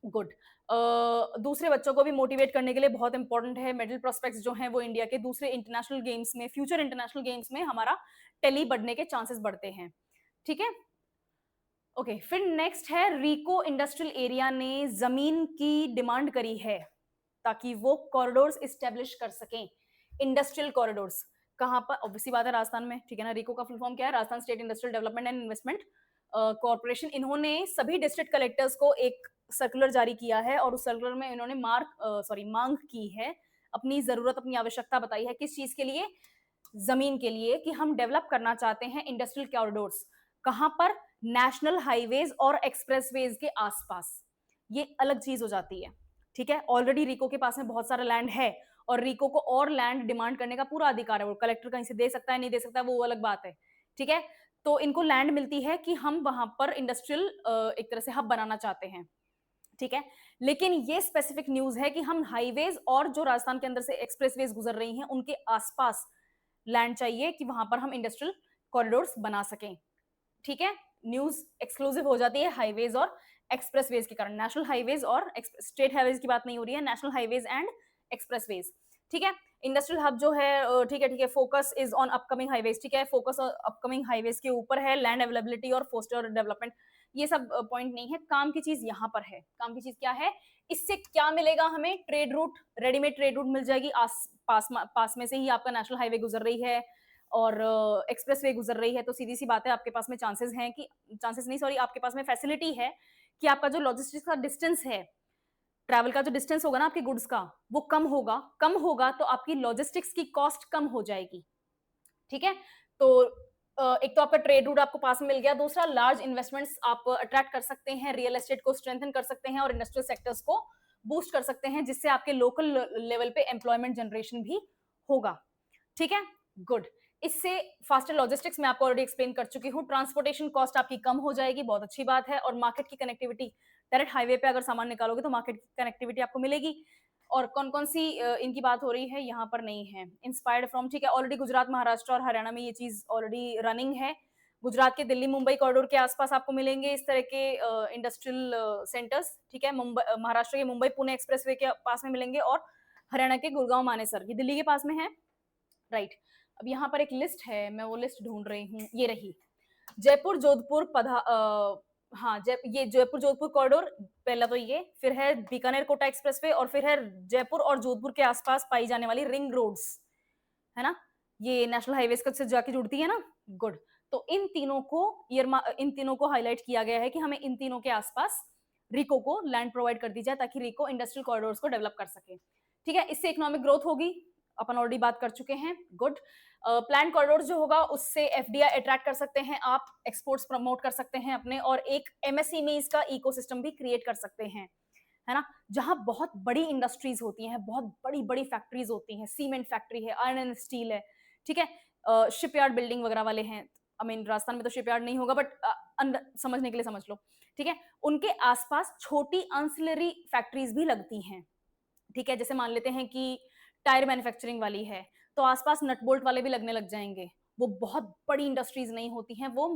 गुड। दूसरे बच्चों को भी मोटिवेट करने के लिए बहुत इंपॉर्टेंट है, मेडल प्रोस्पेक्ट्स जो हैं वो इंडिया के दूसरे इंटरनेशनल गेम्स में, फ्यूचर इंटरनेशनल गेम्स में हमारा टेली बढ़ने के चांसेस बढ़ते हैं। ठीक है, ओके, फिर नेक्स्ट है, रिको इंडस्ट्रियल एरिया ने जमीन की डिमांड करी है ताकि वो कॉरिडोर्स इस्टेब्लिश कर सकें, इंडस्ट्रियल कॉरिडोर्स, कहां पर, ऑब्वियसली बात है राजस्थान में, ठीक है ना, रिको का फुल फॉर्म क्या है, Rajasthan state industrial development and investment corporation. इन्होंने सभी डिस्ट्रिक्ट कलेक्टर्स को एक सर्कुलर जारी किया है, और उस सर्कुलर में इन्होंने मांग की है, अपनी जरूरत, अपनी आवश्यकता बताई है, किस चीज के लिए, जमीन के लिए, कि हम डेवलप करना चाहते हैं इंडस्ट्रियल कॉरिडोर्स, कहां पर, नेशनल हाईवेज और एक्सप्रेसवेज के आसपास, ये अलग चीज हो जाती है। ठीक है, ऑलरेडी रिको के पास में बहुत सारा लैंड है, और रिको को और लैंड डिमांड करने का पूरा अधिकार है, वो कलेक्टर कहीं से दे सकता है, नहीं दे सकता, वो अलग बात है। ठीक है, तो इनको लैंड मिलती है कि हम वहां पर इंडस्ट्रियल एक तरह से हब बनाना चाहते हैं। ठीक है, लेकिन ये स्पेसिफिक न्यूज है कि हम हाईवेज और जो राजस्थान के अंदर से एक्सप्रेसवेज गुजर रही हैं उनके आसपास लैंड चाहिए कि वहां पर हम इंडस्ट्रियल कॉरिडोर्स बना सकें। ठीक है, न्यूज एक्सक्लूसिव हो जाती है हाईवेज और एक्सप्रेसवेज के कारण, नेशनल हाईवेज और स्टेट हाईवेज की बात नहीं हो रही है, नेशनल हाईवेज एंड एक्सप्रेसवेज। ठीक है, इंडस्ट्रियल हब जो है, ठीक है, focus is on upcoming highways, ठीक है, फोकस अपकमिंग हाईवेज के ऊपर है, लैंड अवेलेबिलिटी और फोस्टर डेवलपमेंट, ये सब पॉइंट नहीं है, काम की चीज यहाँ पर है, काम की चीज क्या है, इससे क्या मिलेगा हमें, trade route, readymade trade route मिल जाएगी, पास में से ही आपका नेशनल हाईवे गुजर रही है और एक्सप्रेसवे गुजर रही है, तो सीधी सी बात है, आपके पास में चांसेस हैं कि, चांसेस नहीं सॉरी, आपके पास में फैसिलिटी है कि आपका जो लॉजिस्टिक्स का डिस्टेंस है, ट्रैवल का जो डिस्टेंस होगा ना आपके गुड्स का, वो कम होगा तो आपकी लॉजिस्टिक्स की कॉस्ट कम हो जाएगी। ठीक है, तो एक तो आपका ट्रेड रूट आपको पास में मिल गया, दूसरा लार्ज इन्वेस्टमेंट्स आप अट्रैक्ट कर सकते हैं, रियल एस्टेट को स्ट्रेंथन कर सकते हैं और इंडस्ट्रियल सेक्टर्स को बूस्ट कर सकते हैं, जिससे आपके लोकल लेवल पे एम्प्लॉयमेंट जनरेशन भी होगा। ठीक है, गुड। इससे फास्टर लॉजिस्टिक्स मैं आपको ऑलरेडी एक्सप्लेन कर चुकी हूँ, ट्रांसपोर्टेशन कॉस्ट आपकी कम हो जाएगी, बहुत अच्छी बात है, और मार्केट की कनेक्टिविटी, डायरेक्ट हाईवे पे अगर सामान निकालोगे तो मार्केट की कनेक्टिविटी आपको मिलेगी। और कौन कौन सी इनकी बात हो रही है यहाँ पर नहीं है, इंस्पायर्ड फ्रॉम, ठीक है, ऑलरेडी गुजरात, महाराष्ट्र और हरियाणा में ये चीज ऑलरेडी रनिंग है, गुजरात के दिल्ली मुंबई कॉरिडोर के आसपास आपको मिलेंगे इस तरह के इंडस्ट्रियल सेंटर्स। ठीक है, महाराष्ट्र के मुंबई पुणे एक्सप्रेसवे के पास में मिलेंगे, और हरियाणा के गुड़गांव मानेसर, ये दिल्ली के पास में है, राइट। अब यहाँ पर एक लिस्ट है, मैं वो लिस्ट ढूंढ रही हूँ, ये रही, जयपुर जोधपुर हाँ, ये जयपुर जोधपुर कॉरिडोर पहला तो ये, फिर है बीकानेर कोटा एक्सप्रेसवे, और फिर है जयपुर और जोधपुर के आसपास पाई जाने वाली रिंग रोड्स, है ना, ये नेशनल हाईवेज से जाके जुड़ती है ना, गुड। तो इन तीनों को हाईलाइट किया गया है कि हमें इन तीनों के आसपास रिको को लैंड प्रोवाइड कर दी जाए ताकि रिको इंडस्ट्रियल कॉरिडोर्स को डेवलप कर सके। ठीक है, इससे इकोनॉमिक ग्रोथ होगी, अपन ऑलरेडी बात कर चुके हैं। गुड। प्लान कॉरिडोर जो होगा उससे एफडीआई अट्रैक्ट कर सकते हैं आप, एक्सपोर्ट्स प्रमोट कर सकते हैं अपने, और एक एमएसएमईज का इकोसिस्टम भी क्रिएट कर सकते हैं, है ना, जहां बहुत बड़ी इंडस्ट्रीज होती हैं, बहुत बड़ी बड़ी फैक्ट्रीज होती हैं, सीमेंट फैक्ट्री है, आयरन एंड स्टील है, ठीक है, शिपयार्ड बिल्डिंग वगैरह वाले हैं। आई मीन राजस्थान में तो शिपयार्ड नहीं होगा, बट समझने के लिए समझ लो, ठीक है। उनके आसपास छोटी अंसिलरी फैक्ट्रीज भी लगती हैं, ठीक है, जैसे मान लेते हैं कि टायर मैन्युफैक्चरिंग वाली है, तो आसपास नट बोल्ट वाले भी लगने लग जाएंगे। वो बहुत बड़ी इंडस्ट्रीज नहीं होती हैं, वो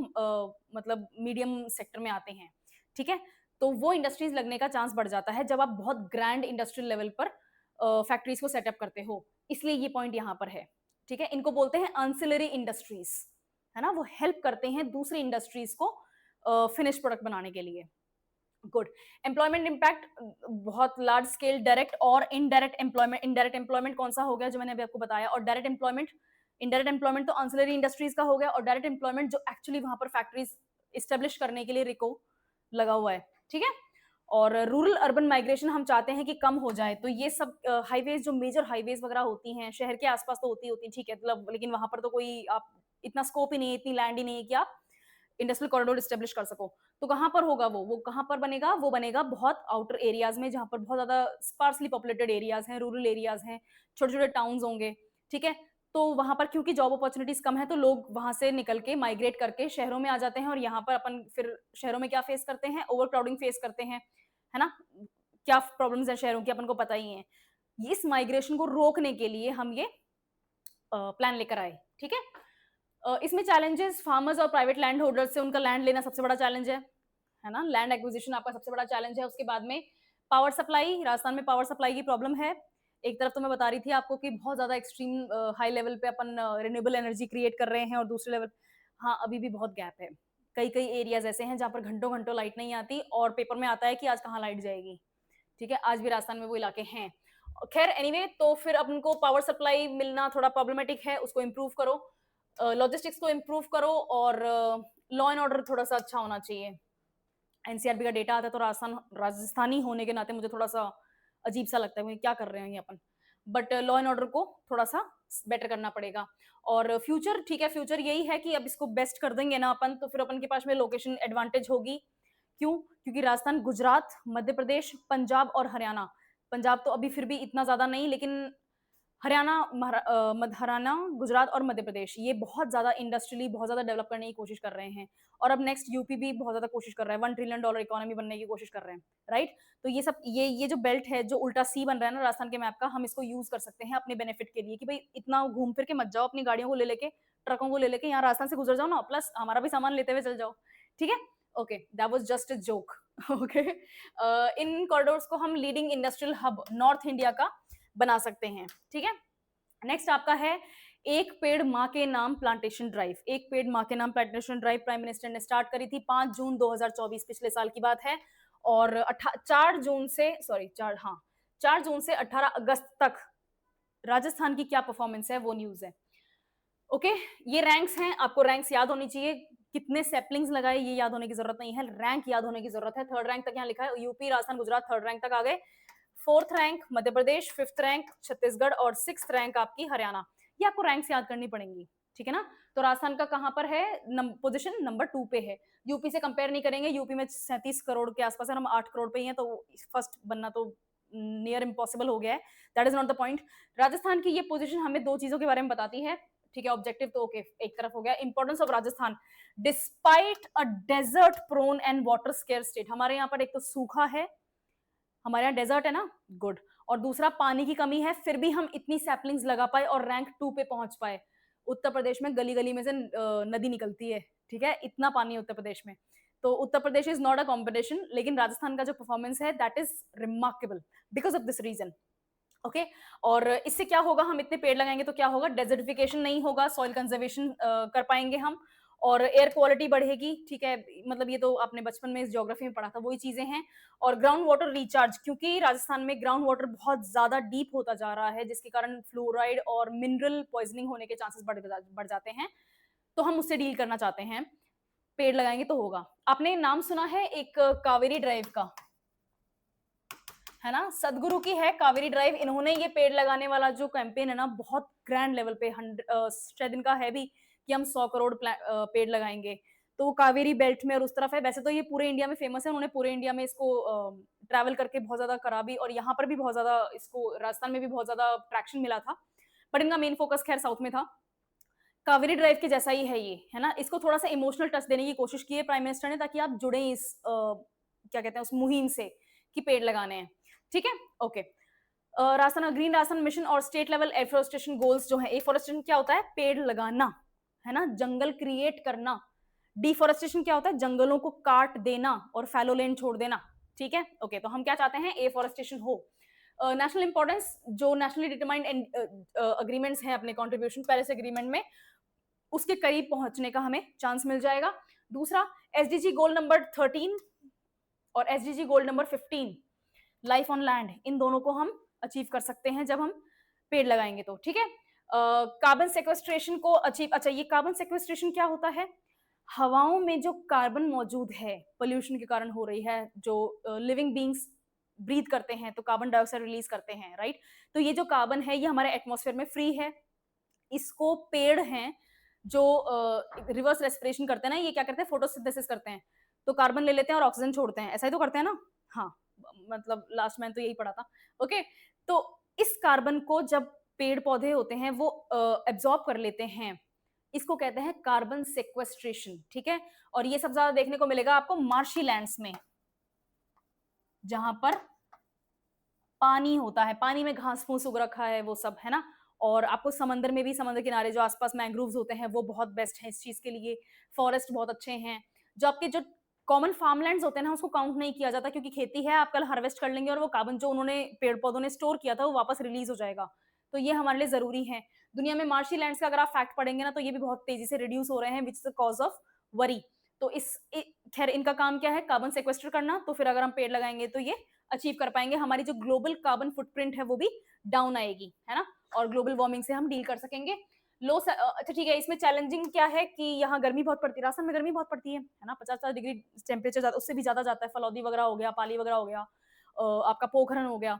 मतलब मीडियम सेक्टर में आते हैं, ठीक है। तो वो इंडस्ट्रीज लगने का चांस बढ़ जाता है जब आप बहुत ग्रैंड इंडस्ट्रियल लेवल पर फैक्ट्रीज को सेटअप करते हो, इसलिए ये पॉइंट यहाँ पर है, ठीक है। इनको बोलते हैं अंसिलरी इंडस्ट्रीज, है ना, वो हेल्प करते हैं दूसरी इंडस्ट्रीज को फिनिश प्रोडक्ट बनाने के लिए। गुड। एम्प्लॉयमेंट इम्पैक्ट बहुत लार्ज स्केल डायरेक्ट और इनडायरेक्ट एम्प्लॉयमेंट। इनडायरेक्ट एम्प्लॉयमेंट कौन सा हो गया जो मैंने अभी आपको बताया, और डायरेक्ट एम्प्लॉयमेंट, इनडायरेक्ट एम्प्लॉयमेंट तो ऑक्सिलरी इंडस्ट्रीज का हो गया, और डायरेक्ट एम्प्लॉयमेंट जो एक्चुअली वहां पर फैक्ट्रीज इस्टेब्लिश करने के लिए रिको लगा हुआ है, ठीक है। और रूरल अर्बन माइग्रेशन हम चाहते हैं कि कम हो जाए, तो ये सब हाईवेज, जो मेजर हाईवेज वगैरह होती हैं शहर के आसपास तो होती होती हैं, ठीक है, मतलब लेकिन वहां पर तो कोई आप इतना स्कोप ही नहीं है, इतनी लैंड ही नहीं है कि आप इंडस्ट्रियल कॉरिडोर स्टेब्लिश कर सको। तो कहां पर होगा वो कहां पर बनेगा, वो बनेगा बहुत आउटर एरियाज में, जहां पर बहुत ज्यादा स्पार्सली पॉपुलेटेड एरियाज हैं, रूरल एरियाज हैं, छोटे छोटे टाउन्स होंगे, ठीक है। तो वहां पर क्योंकि जॉब अपॉर्चुनिटीज कम है, तो लोग वहां से निकल के माइग्रेट करके शहरों में आ जाते हैं, और यहाँ पर अपन फिर शहरों में क्या फेस करते हैं, ओवर क्राउडिंग फेस करते हैं, है ना, क्या प्रॉब्लम्स है शहरों की अपन को पता ही है। इस माइग्रेशन को रोकने के लिए हम ये प्लान लेकर आए, ठीक है। इसमें चैलेंजेस, फार्मर्स और प्राइवेट लैंड होल्डर्स से उनका लैंड लेना सबसे बड़ा चैलेंज है ना, लैंड एक्विजिशन आपका सबसे बड़ा चैलेंज है। उसके बाद में पावर सप्लाई, राजस्थान में पावर सप्लाई की प्रॉब्लम है। एक तरफ तो मैं बता रही थी आपको कि बहुत ज्यादा एक्सट्रीम हाई लेवल पे अपन रिन्यूएबल एनर्जी क्रिएट कर रहे हैं, और दूसरे लेवल हाँ अभी भी बहुत गैप है। कई कई एरियाज ऐसे हैं जहाँ पर घंटों घंटों लाइट नहीं आती, और पेपर में आता है कि आज कहाँ लाइट जाएगी, ठीक है, आज भी राजस्थान में वो इलाके हैं। खैर एनीवे, तो फिर अपन को पावर सप्लाई मिलना थोड़ा प्रॉब्लमेटिक है, उसको इम्प्रूव करो, लॉजिस्टिक्स को इम्प्रूव करो, और लॉ एंड ऑर्डर थोड़ा सा अच्छा होना चाहिए। एनसीआरबी का डेटा आता है तो राजस्थानी होने के नाते मुझे थोड़ा सा अजीब सा लगता है, क्या कर रहे हैं ये अपन, बट लॉ एंड ऑर्डर को थोड़ा सा बेटर करना पड़ेगा। और फ्यूचर, ठीक है, फ्यूचर यही है कि अब इसको बेस्ट कर देंगे ना अपन, तो फिर अपन के पास में लोकेशन एडवांटेज होगी। क्यों? क्योंकि राजस्थान, गुजरात, मध्य प्रदेश, पंजाब और हरियाणा, पंजाब तो अभी फिर भी इतना ज्यादा नहीं, लेकिन हरियाणा, गुजरात और मध्य प्रदेश ये बहुत ज्यादा इंडस्ट्रियली बहुत ज्यादा डेवलप करने की कोशिश कर रहे हैं, और अब नेक्स्ट यूपी भी बहुत ज्यादा कोशिश कर रहा है, $1 ट्रिलियन इकोनॉमी बनने की कोशिश कर रहे हैं, राइट। तो ये सब, ये जो बेल्ट है, जो उल्टा सी बन रहा है ना राजस्थान के मैप का, हम इसको यूज कर सकते हैं अपने बेनिफिट के लिए, कि भाई इतना घूम फिर के मत जाओ, अपनी गाड़ियों को ले लेके, ट्रकों को ले लेके यहाँ राजस्थान से गुजर जाओ ना, प्लस हमारा भी सामान लेते हुए चल जाओ, ठीक है। Okay, that was just a joke. Okay, in corridors को हम leading industrial hub north India का बना सकते हैं, ठीक है। नेक्स्ट आपका है एक पेड़ माँ के नाम प्लांटेशन ड्राइव। एक पेड़ माँ के नाम प्लांटेशन ड्राइव प्राइम मिनिस्टर ने स्टार्ट करी थी 5 जून 2024, पिछले साल की बात है, और 4 जून से 18 अगस्त तक राजस्थान की क्या परफॉर्मेंस है वो न्यूज है। ओके, ये रैंक्स हैं, आपको रैंक्स याद होनी चाहिए, कितने सेपलिंग्स लगाए ये याद होने की जरूरत नहीं है, रैंक याद होने की जरूरत है। 3rd रैंक तक यहाँ लिखा है, UP, Rajasthan, Gujarat 3rd rank तक आ गए, 4th rank Madhya Pradesh, 5th rank Chhattisgarh, और 6th रैंक आपकी हरियाणा। ये आपको रैंक्स याद करनी पड़ेंगी, ठीक है ना। तो राजस्थान का कहां पर है, पोजीशन नंबर 2 पे है। यूपी से कंपेयर नहीं करेंगे, यूपी में 37 करोड़ के आसपास है, हम 8 करोड़ पे ही हैं, तो फर्स्ट बनना तो नियर इम्पॉसिबल हो गया है, that is not the point. Rajasthan की ये पोजीशन हमें 2 चीजों के बारे में बताती है, ठीक है। ऑब्जेक्टिव तो ओके, एक तरफ हो गया, importance of Rajasthan despite a desert prone and water scare state. हमारे यहाँ पर एक तो सूखा है, हमारे यहाँ डेजर्ट है ना, गुड, और दूसरा पानी की कमी है, फिर भी हम इतनी सैपलिंग्स लगा पाए और रैंक 2 पे पहुंच पाए। उत्तर प्रदेश में गली गली में से नदी निकलती है, ठीक है, इतना पानी है उत्तर प्रदेश में, तो Uttar Pradesh is not a competition, लेकिन राजस्थान का जो परफॉर्मेंस है that is remarkable because of this reason. Okay, और इससे क्या होगा, हम इतने पेड़ लगाएंगे तो क्या होगा, डेजर्टिफिकेशन नहीं होगा, सॉइल कंजर्वेशन कर पाएंगे हम, और एयर क्वालिटी बढ़ेगी, ठीक है, मतलब ये तो आपने बचपन में इस ज्योग्राफी में पढ़ा था, वही चीजें हैं। और ग्राउंड वाटर रिचार्ज, क्योंकि राजस्थान में ग्राउंड वाटर बहुत ज्यादा डीप होता जा रहा है, जिसके कारण फ्लोराइड और मिनरल पॉइजनिंग होने के चांसेस बढ़ जाते हैं, तो हम उससे डील करना चाहते हैं, पेड़ लगाएंगे तो होगा। आपने नाम सुना है एक कावेरी ड्राइव का, है ना, सदगुरु की है कावेरी ड्राइव। इन्होंने ये पेड़ लगाने वाला जो कैंपेन है ना, बहुत ग्रैंड लेवल पे शायद इनका है भी कि हम 100 करोड़ पेड़ लगाएंगे। तो कावेरी बेल्ट में और उस तरफ है। वैसे तो ये पूरे इंडिया में फेमस है, उन्होंने पूरे इंडिया में इसको ट्रैवल करके बहुत ज्यादा करा भी, और यहाँ पर भी बहुत ज्यादा इसको, राजस्थान में भी बहुत ज्यादा ट्रैक्शन मिला था, बट इनका मेन फोकस खैर साउथ में था। कावेरी ड्राइव के जैसा ही है ये, है ना। इसको थोड़ा सा इमोशनल टच देने की कोशिश की है प्राइम मिनिस्टर ने, ताकि आप जुड़े इस क्या कहते हैं उस मुहिम से कि पेड़ लगाने हैं। ठीक है, okay. Rajasthan green Rajasthan mission और स्टेट लेवल एफोरेस्टेशन गोल्स जो है, एफोरेस्टेशन क्या होता है, पेड़ लगाना, है ना, जंगल क्रिएट करना। डिफोरेस्टेशन क्या होता है, जंगलों को काट देना और फैलो लैंड छोड़ देना। ठीक है, ओके। तो हम क्या चाहते हैं, एफोरेस्टेशन हो। नेशनल इंपॉर्टेंस, जो नेशनली डिटरमाइंड अग्रीमेंट्स हैं अपने कॉन्ट्रीब्यूशन पेरिस एग्रीमेंट में, उसके करीब पहुंचने का हमें चांस मिल जाएगा। दूसरा, एसडीजी गोल नंबर 13 और SDG goal number 15 life on land, इन दोनों को हम अचीव कर सकते हैं जब हम पेड़ लगाएंगे तो। ठीक है, कार्बन सेक्वेस्ट्रेशन को अचीव, अच्छा ये कार्बन सेक्वेस्ट्रेशन क्या होता है, हवाओं में जो कार्बन मौजूद है पोल्यूशन के कारण हो रही है, जो लिविंग बींग्स ब्रीथ करते हैं तो कार्बन डाइऑक्साइड रिलीज करते हैं, राइट। तो ये जो कार्बन है ये हमारे एटमॉस्फेयर में फ्री है, इसको पेड़ हैं जो रिवर्स रेस्पिरेशन करते हैं ना, ये क्या करते हैं, फोटोसिंथेसिस करते हैं, तो कार्बन ले लेते हैं और ऑक्सीजन छोड़ते हैं, ऐसा ही तो करते हैं ना। हाँ, मतलब लास्ट मैंने तो यही पढ़ा था। ओके, तो इस कार्बन को जब पेड़ पौधे होते हैं वो एब्जॉर्ब कर लेते हैं, इसको कहते हैं कार्बन सेक्वेस्ट्रेशन। ठीक है, और ये सब ज्यादा देखने को मिलेगा आपको मार्शी लैंड्स में, जहां पर पानी होता है, पानी में घास फूस उग रखा है वो सब, है ना। और आपको समंदर में भी, समुद्र किनारे जो आसपास मैंग्रोव्स होते हैं वो बहुत बेस्ट है इस चीज के लिए, फॉरेस्ट बहुत अच्छे हैं। जो आपके जो कॉमन फार्मलैंड्स होते हैं ना, उसको काउंट नहीं किया जाता, क्योंकि खेती है, आप कल हार्वेस्ट कर लेंगे और वो कार्बन जो उन्होंने पेड़ पौधों ने स्टोर किया था वो वापस रिलीज हो जाएगा। तो ये हमारे लिए जरूरी है। दुनिया में मार्शी लैंड्स का अगर आप फैक्ट पढ़ेंगे ना, तो ये भी बहुत तेजी से रिड्यूस हो रहे हैं, which is the cause of worry. तो खैर इनका काम क्या है, कार्बन सेक्वेस्टर करना, तो फिर अगर हम पेड़ लगाएंगे तो ये अचीव कर पाएंगे, हमारी जो ग्लोबल कार्बन फुटप्रिंट है वो भी डाउन आएगी, है ना, और ग्लोबल वार्मिंग से हम डील कर सकेंगे। अच्छा ठीक है, इसमें चैलेंजिंग क्या है कि यहाँ गर्मी बहुत पड़ती है, राजस्थान में गर्मी बहुत पड़ती है ना, 50-50 डिग्री टेम्परेचर, उससे भी ज्यादा जाता है। फलौदी वगैरह हो गया, पाली वगैरह हो गया, आपका पोखरण हो गया,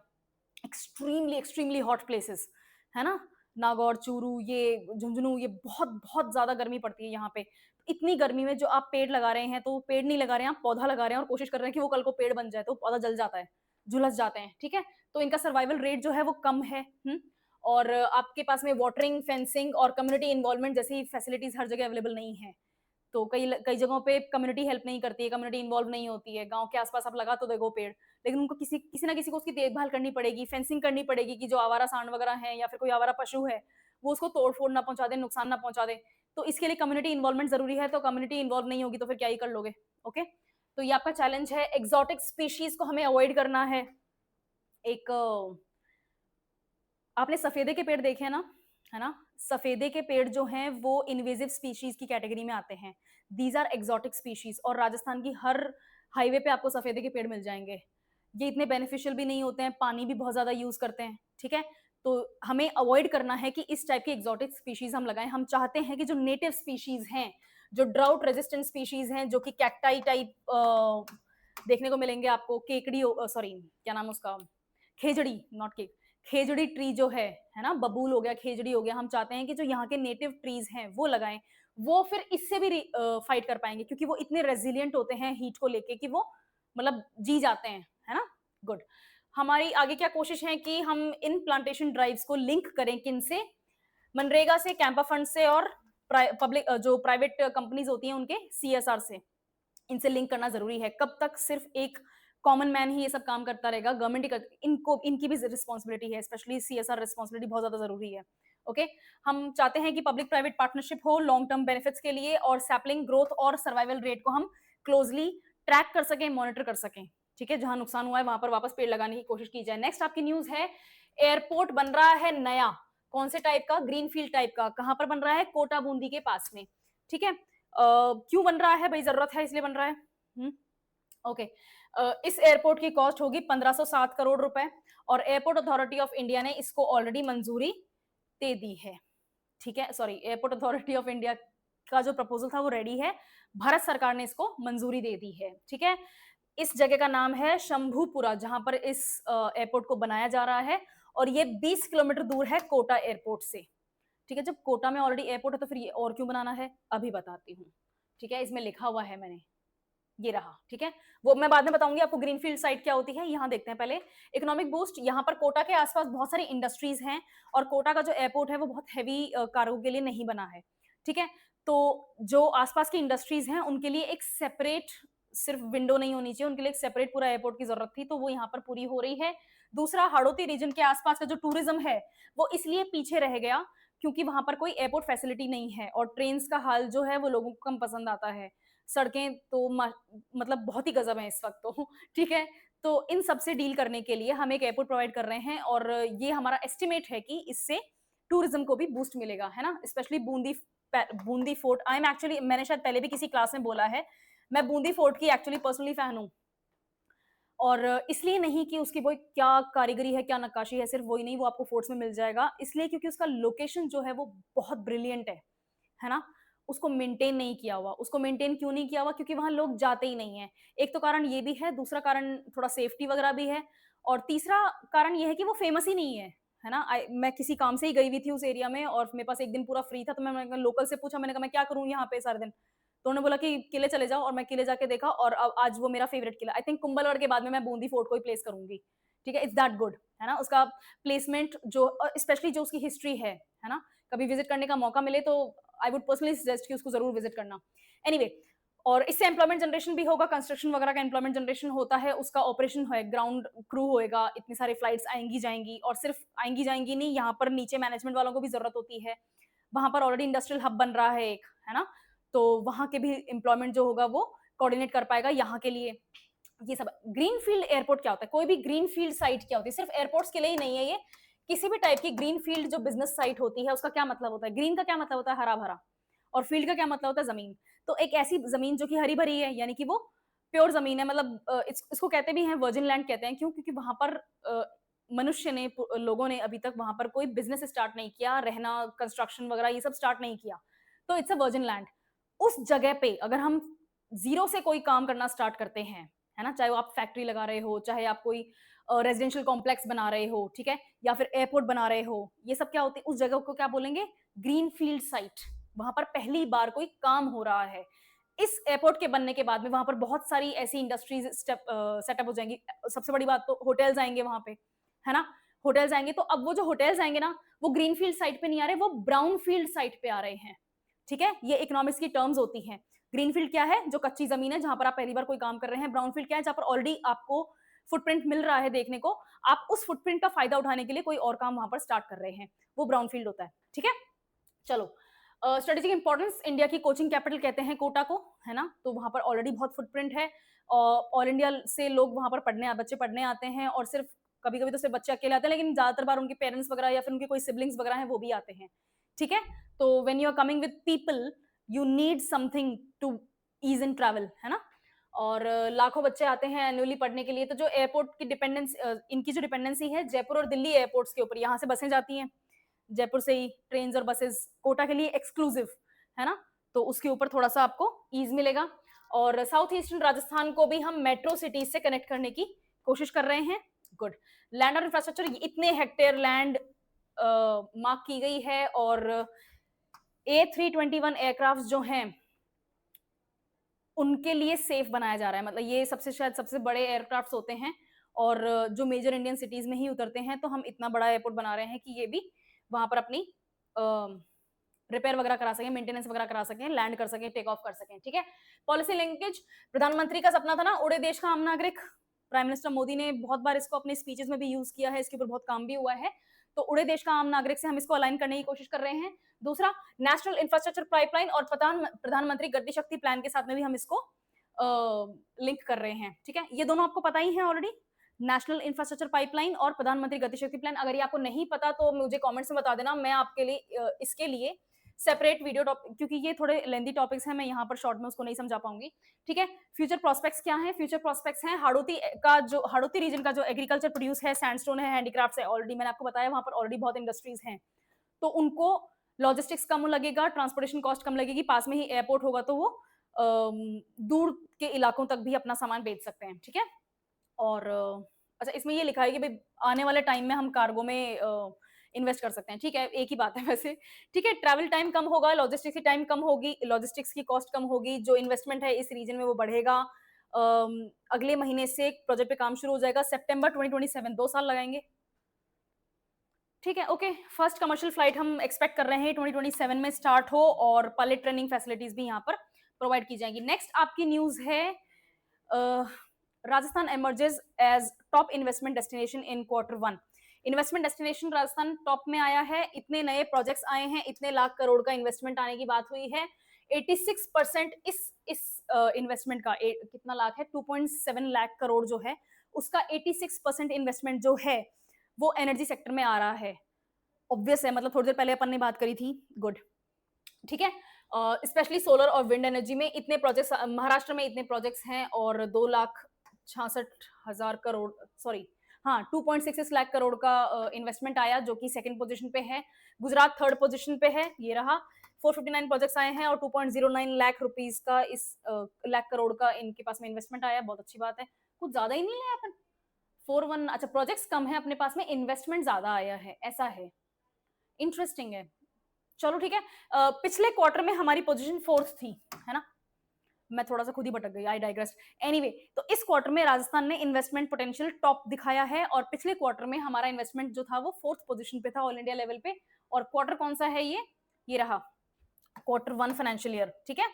एक्सट्रीमली एक्सट्रीमली हॉट प्लेसेस, है ना, नागौर, चूरू, ये झुंझुनू, ये बहुत बहुत ज्यादा गर्मी पड़ती है यहाँ पे। इतनी गर्मी में जो आप पेड़ लगा रहे हैं, तो पेड़ नहीं लगा रहे हैं आप, पौधा लगा रहे हैं और कोशिश कर रहे हैं कि वो कल को पेड़ बन जाए, तो पौधा जल जाता है, झुलस जाते हैं। ठीक है, तो इनका सर्वाइवल रेट जो है वो कम है। और आपके पास में वाटरिंग, फेंसिंग और कम्युनिटी इन्वॉल्वमेंट जैसी फैसिलिटीज हर जगह अवेलेबल नहीं है। तो कई कई जगहों पे कम्युनिटी हेल्प नहीं करती है, कम्युनिटी इन्वॉल्व नहीं होती है। गांव के आसपास आप लगा तो देखो पेड़, लेकिन उनको किसी किसी ना किसी को उसकी देखभाल करनी पड़ेगी, फेंसिंग करनी पड़ेगी कि जो आवारा सांड वगैरह है या फिर कोई आवारा पशु है वो उसको तोड़ फोड़ ना पहुंचा दे, नुकसान ना पहुंचा दे। तो इसके लिए कम्युनिटी इन्वॉल्वमेंट जरूरी है, तो कम्युनिटी इन्वॉल्व नहीं होगी तो फिर क्या ही कर लोगे। ओके, तो ये आपका चैलेंज है। एक्सोटिक स्पीशीज को हमें अवॉइड करना है। एक आपने सफेदे के पेड़ देखे हैं ना, है ना, सफेदे के पेड़ जो हैं वो इन्वेजिव स्पीशीज की कैटेगरी में आते हैं। दीज आर एक्सोटिक स्पीशीज, और राजस्थान की हर हाईवे पे आपको सफेदे के पेड़ मिल जाएंगे। ये इतने बेनिफिशियल भी नहीं होते हैं, पानी भी बहुत ज्यादा यूज करते हैं। ठीक है, तो हमें अवॉइड करना है कि इस टाइप की एक्सोटिक स्पीशीज हम लगाएं। हम चाहते हैं कि जो नेटिव स्पीशीज हैं, जो ड्राउट रेजिस्टेंट स्पीशीज हैं, जो कि कैक्टाई टाइप देखने को मिलेंगे आपको, केकड़ी, सॉरी क्या नाम है उसका, खेजड़ी, नॉट केक, खेजड़ी ट्री जो है ना, बबूल हो गया, खेजड़ी हो गया, हम चाहते हैं कि जो यहाँ के नेटिव ट्रीज हैं वो लगाएं। वो फिर इससे भी फाइट कर पाएंगे, क्योंकि वो इतने रेजिलियंट होते हैं हीट को लेके कि वो मतलब जी जाते हैं, है ना। गुड। हमारी आगे क्या कोशिश है कि हम इन प्लांटेशन ड्राइव्स को लिंक करें किन से, मनरेगा से, कैंपा फंड से, और पब्लिक जो प्राइवेट कंपनीज होती हैं उनके CSR से, इनसे लिंक करना जरूरी है। कब तक सिर्फ एक कॉमन मैन ही ये सब काम करता रहेगा, गवर्नमेंट ही इनको, इनकी भी रिस्पॉन्सिबिलिटी है, स्पेशली CSR रिस्पॉन्सिबिलिटी बहुत ज्यादा जरूरी है। ओके, हम चाहते हैं कि पब्लिक प्राइवेट पार्टनरशिप हो लॉन्ग टर्म बेनिफिट्स के लिए, और सैपलिंग ग्रोथ और सर्वाइवल रेट को हम क्लोजली ट्रैक कर सकें, मॉनिटर कर सकें। ठीक है, जहां नुकसान हुआ है वहां पर वापस पेड़ लगाने की कोशिश की जाए। नेक्स्ट आपकी न्यूज है, एयरपोर्ट बन रहा है नया। कौन से टाइप का, ग्रीनफील्ड टाइप का। कहां पर बन रहा है, कोटा बूंदी के पास में। ठीक है, क्यों बन रहा है भाई, जरूरत है इसलिए बन रहा है। ओके, इस एयरपोर्ट की कॉस्ट होगी 1507 करोड़ रुपए, और एयरपोर्ट अथॉरिटी ऑफ इंडिया ने इसको ऑलरेडी मंजूरी दे दी है। ठीक है, sorry, airport authority of India का जो प्रपोजल था वो रेडी है, भारत सरकार ने इसको मंजूरी दे दी है। ठीक है, इस जगह का नाम है शंभूपुरा, जहां पर इस एयरपोर्ट को बनाया जा रहा है, और ये 20 किलोमीटर दूर है कोटा एयरपोर्ट से। ठीक है, जब कोटा में ऑलरेडी एयरपोर्ट है तो फिर ये और क्यों बनाना है, अभी बताती हूँ। ठीक है, इसमें लिखा हुआ है मैंने, ये रहा। ठीक है, वो मैं बाद में बताऊंगी आपको ग्रीनफील्ड साइट क्या होती है। यहाँ देखते हैं पहले इकोनॉमिक बूस्ट। यहाँ पर कोटा के आसपास बहुत सारी इंडस्ट्रीज हैं, और कोटा का जो एयरपोर्ट है वो बहुत हैवी कार्गो के लिए नहीं बना है। ठीक है, तो जो आसपास की इंडस्ट्रीज हैं उनके लिए एक सेपरेट, सिर्फ विंडो नहीं होनी चाहिए, उनके लिए एक सेपरेट पूरा एयरपोर्ट की जरूरत थी, तो वो यहाँ पर पूरी हो रही है। दूसरा, हाड़ौती रीजन के आसपास का जो टूरिज्म है वो इसलिए पीछे रह गया क्योंकि वहां पर कोई एयरपोर्ट फैसिलिटी नहीं है, और ट्रेन का हाल जो है वो लोगों को कम पसंद आता है। सड़कें तो मतलब बहुत ही गजब है इस वक्त तो ठीक है, तो इन सब से डील करने के लिए हम एक एयरपोर्ट प्रोवाइड कर रहे हैं, और ये हमारा एस्टिमेट है कि इससे टूरिज्म को भी बूस्ट मिलेगा, है ना। Specially Bundi fort, I am actually, मैंने शायद पहले भी किसी क्लास में बोला है, मैं बूंदी फोर्ट की एक्चुअली पर्सनली फैन हूँ। और इसलिए नहीं कि उसकी वो क्या कारीगरी है, क्या नक्काशी है, सिर्फ वही नहीं, वो आपको फोर्ट्स में मिल जाएगा, इसलिए क्योंकि उसका लोकेशन जो है वो बहुत ब्रिलियंट है ना। उसको मेंटेन नहीं किया हुआ। उसको मेंटेन क्यों नहीं किया हुआ, क्योंकि वहां लोग जाते ही नहीं है। एक तो कारण ये भी है, दूसरा कारण थोड़ा सेफ्टी वगैरह भी है, और तीसरा कारण ये है कि वो फेमस ही नहीं है ना। मैं किसी काम से ही गई हुई थी उस एरिया में, और मेरे पास एक दिन पूरा फ्री था, तो मैंने लोकल से पूछा, मैंने कहा मैं क्या करूँ यहाँ पे सारे दिन, तो उन्होंने बोला कि किले चले जाओ, और मैं किले जाके देखा, और अब आज वो मेरा favourite Qila, I think Kumbhalgarh के बाद में मैं बूंदी फोर्ट को ही प्लेस करूंगी। ठीक है, इट्स दैट गुड, है ना। उसका प्लेसमेंट जो, स्पेशली जो उसकी हिस्ट्री है ना, कभी विजिट करने का मौका मिले तो आई वुड पर्सनली सजेस्ट कि उसको जरूर विजिट करना। एनीवे, और इससे एम्प्लॉयमेंट जनरेशन भी होगा, कंस्ट्रक्शन वगैरह का एम्प्लॉयमेंट जनरेशन होता है, उसका ऑपरेशन है, ग्राउंड क्रू होएगा, इतनी सारी फ्लाइट्स आएंगी जाएंगी, और सिर्फ आएंगी जाएंगी नहीं, यहाँ पर नीचे मैनेजमेंट वालों को भी जरूरत होती है। वहां पर ऑलरेडी इंडस्ट्रियल हब बन रहा है एक, है ना, तो वहां के भी एम्प्लॉयमेंट जो होगा वो कोऑर्डिनेट कर पाएगा यहाँ के लिए। ये सब। ग्रीन फील्ड एयरपोर्ट क्या होता है, कोई भी ग्रीन फील्ड साइट क्या होती है, सिर्फ एयरपोर्ट्स के लिए ही नहीं है ये, किसी भी टाइप की ग्रीन फील्ड जो बिजनेस साइट होती है उसका क्या मतलब होता है। ग्रीन का क्या मतलब होता है, हरा भरा, और फील्ड का क्या मतलब होता है, जमीन। तो एक ऐसी जमीन जो कि हरी भरी है, यानी कि वो प्योर जमीन है, मतलब इसको कहते भी हैं वर्जिन लैंड कहते हैं, क्यों, क्योंकि वहां पर मनुष्य ने, लोगों ने अभी तक वहां पर कोई बिजनेस स्टार्ट नहीं किया, रहना, कंस्ट्रक्शन वगैरह ये सब स्टार्ट नहीं किया, तो इट्स अ वर्जिन लैंड। उस जगह पे अगर हम जीरो से कोई काम करना स्टार्ट करते हैं, है ना, चाहे वो आप फैक्ट्री लगा रहे हो, चाहे आप कोई रेजिडेंशियल कॉम्प्लेक्स बना रहे हो, ठीक है, या फिर एयरपोर्ट बना रहे हो, ये सब क्या होती है, उस जगह को क्या बोलेंगे, ग्रीन फील्ड साइट। वहां पर पहली बार कोई काम हो रहा है। इस एयरपोर्ट के बनने के बाद में वहां पर बहुत सारी ऐसी इंडस्ट्रीज सेटअप हो जाएंगी। सबसे बड़ी बात तो होटल्स आएंगे वहां पे, है ना। होटल्स आएंगे, तो अब वो जो होटल्स आएंगे ना, वो ग्रीन फील्ड साइट पे नहीं आ रहे, वो ब्राउन फील्ड साइट पे आ रहे हैं। ठीक है, ये इकोनॉमिक्स की टर्म्स होती हैं। ग्रीन फील्ड क्या है, जो कच्ची जमीन है जहां पर आप पहली बार कोई काम कर रहे हैं। ब्राउन फील्ड क्या है, जहां पर ऑलरेडी आपको फुटप्रिंट मिल रहा है देखने को, आप उस फुटप्रिंट का फायदा उठाने के लिए कोई और काम वहां पर स्टार्ट कर रहे हैं, वो ब्राउन फील्ड होता है। ठीक है, चलो। स्ट्रेटेजिक इंपॉर्टेंस, इंडिया की कोचिंग कैपिटल कहते हैं कोटा को, है ना, तो वहां पर ऑलरेडी बहुत फुटप्रिंट है, और ऑल इंडिया से लोग वहां पर बच्चे पढ़ने आते हैं, और सिर्फ कभी कभी तो सिर्फ बच्चे अकेले आते हैं, लेकिन ज्यादातर बार उनके पेरेंट्स वगैरह या फिर उनके कोई सिबलिंग्स वगैरह हैं वो भी आते हैं। ठीक है, तो when you are coming with people, you need something to ease in travel, है ना। और लाखों बच्चे आते हैं एनुअली पढ़ने के लिए, तो जो एयरपोर्ट की डिपेंडेंस, इनकी जो डिपेंडेंसी है जयपुर और दिल्ली एयरपोर्ट्स के ऊपर, यहाँ से बसें जाती हैं, जयपुर से ही ट्रेन और बसेस कोटा के लिए एक्सक्लूसिव, है ना, तो उसके ऊपर थोड़ा सा आपको ईज मिलेगा। और साउथ ईस्टर्न राजस्थान को भी हम मेट्रो सिटीज से कनेक्ट करने की कोशिश कर रहे हैं। गुड। लैंड और इंफ्रास्ट्रक्चर, इतने हेक्टेयर लैंड मार्क की गई है, और A321 एयरक्राफ्ट जो हैं उनके लिए सेफ बनाया जा रहा है, मतलब ये शायद सबसे बड़े एयरक्राफ्ट होते हैं, और जो मेजर इंडियन सिटीज में ही उतरते हैं, तो हम इतना बड़ा एयरपोर्ट बना रहे हैं कि ये भी वहां पर अपनी रिपेयर वगैरह करा सकें, मेंटेनेंस वगैरह करा सकें, लैंड कर सकें, टेक ऑफ कर सकें। ठीक है, पॉलिसी लिंकेज, प्रधानमंत्री का सपना था ना, उड़े देश का आम नागरिक। प्राइम मिनिस्टर मोदी ने बहुत बार इसको अपने स्पीचेस में भी यूज किया है, इसके ऊपर बहुत काम भी हुआ है, तो उड़े देश का आम नागरिक से हम इसको अलाइन करने की कोशिश कर रहे हैं। दूसरा, नेशनल इंफ्रास्ट्रक्चर पाइपलाइन और प्रधानमंत्री गति शक्ति प्लान के साथ में भी हम इसको लिंक कर रहे हैं। ठीक है, ये दोनों आपको पता ही है ऑलरेडी, नेशनल इंफ्रास्ट्रक्चर पाइपलाइन और प्रधानमंत्री गति शक्ति प्लान। अगर ये आपको नहीं पता तो मुझे कमेंट्स में बता देना, मैं आपके लिए इसके लिए सेपरेट वीडियो टॉपिक, क्योंकि ये थोड़े लेंदी टॉपिक्स हैं, मैं यहाँ पर शॉर्ट में उसको नहीं समझा पाऊंगी। ठीक है, फ्यूचर प्रोस्पेक्ट्स क्या हैं, फ्यूचर प्रोस्पेक्ट्स हैं हाड़ौती रीजन का जो एग्रीकल्चर प्रोड्यूस है, सैंडस्टोन है, हैंडीक्राफ्ट्स है, ऑलरेडी मैंने आपको बताया वहां पर ऑलरेडी बहुत इंडस्ट्रीज हैं, तो उनको लॉजिस्टिक्स कम लगेगा, ट्रांसपोर्टेशन कॉस्ट कम लगेगी, पास में ही एयरपोर्ट होगा तो वो दूर के इलाकों तक भी अपना सामान भेज सकते हैं, ठीक है। और अच्छा, इसमें ये लिखा है कि भाई आने वाले टाइम में हम कार्गो में इन्वेस्ट कर सकते हैं, ठीक है, एक ही बात है वैसे, ठीक है। ट्रैवल टाइम कम होगा, लॉजिस्टिक्स की टाइम कम होगी, लॉजिस्टिक्स की कॉस्ट कम होगी, जो इन्वेस्टमेंट है इस रीजन में वो बढ़ेगा। अगले महीने से प्रोजेक्ट पे काम शुरू हो जाएगा, सितंबर 2027, 2 साल लगाएंगे, ठीक है। ओके, फर्स्ट कमर्शियल फ्लाइट हम एक्सपेक्ट कर रहे हैं 2027 में स्टार्ट हो, और पायलट ट्रेनिंग फैसिलिटीज भी यहाँ पर प्रोवाइड की जाएंगी। नेक्स्ट आपकी न्यूज है, Rajasthan emerges as top investment destination in Q1। Investment destination Rajasthan top में आया है, इतने नए प्रोजेक्ट्स आए हैं, इतने लाख करोड़ का इन्वेस्टमेंट आने की बात हुई है। 86% इस इन्वेस्टमेंट का कितना लाख है, 2.7 लाख करोड़ जो है, उसका 86% इन्वेस्टमेंट जो है वो एनर्जी सेक्टर में आ रहा है। ऑब्वियस है, मतलब थोड़ी देर पहले अपन ने बात करी थी, गुड, ठीक है। स्पेशली सोलर और विंड एनर्जी में इतने प्रोजेक्ट्स, महाराष्ट्र में इतने प्रोजेक्ट्स हैं, और 2,66,000 करोड़, सॉरी हाँ, 2.66 लाख करोड़ का इन्वेस्टमेंट आया, जो कि सेकंड पोजीशन पे है। गुजरात थर्ड पोजीशन पे है, ये रहा। 459 प्रोजेक्ट्स आए हैं और 2.09 लाख रुपीस का इस लाख करोड़ का इनके पास में इन्वेस्टमेंट आया, बहुत अच्छी बात है। कुछ ज्यादा ही नहीं है अपन 41, अच्छा प्रोजेक्ट्स कम है अपने पास में, इन्वेस्टमेंट ज्यादा आया है, ऐसा है, इंटरेस्टिंग है। चलो ठीक है, पिछले क्वार्टर में हमारी पोजीशन फोर्थ थी, है ना, मैं थोड़ा सा खुद ही भटक गई, आई डाइग्रेस। एनीवे, तो इस क्वार्टर में राजस्थान ने इन्वेस्टमेंट पोटेंशियल टॉप दिखाया है, और पिछले क्वार्टर में हमारा इन्वेस्टमेंट जो था वो फोर्थ पोजीशन पे था ऑल इंडिया लेवल पे। और क्वार्टर कौन सा है, ये रहा Q1 फाइनेंशियल ईयर, ठीक है,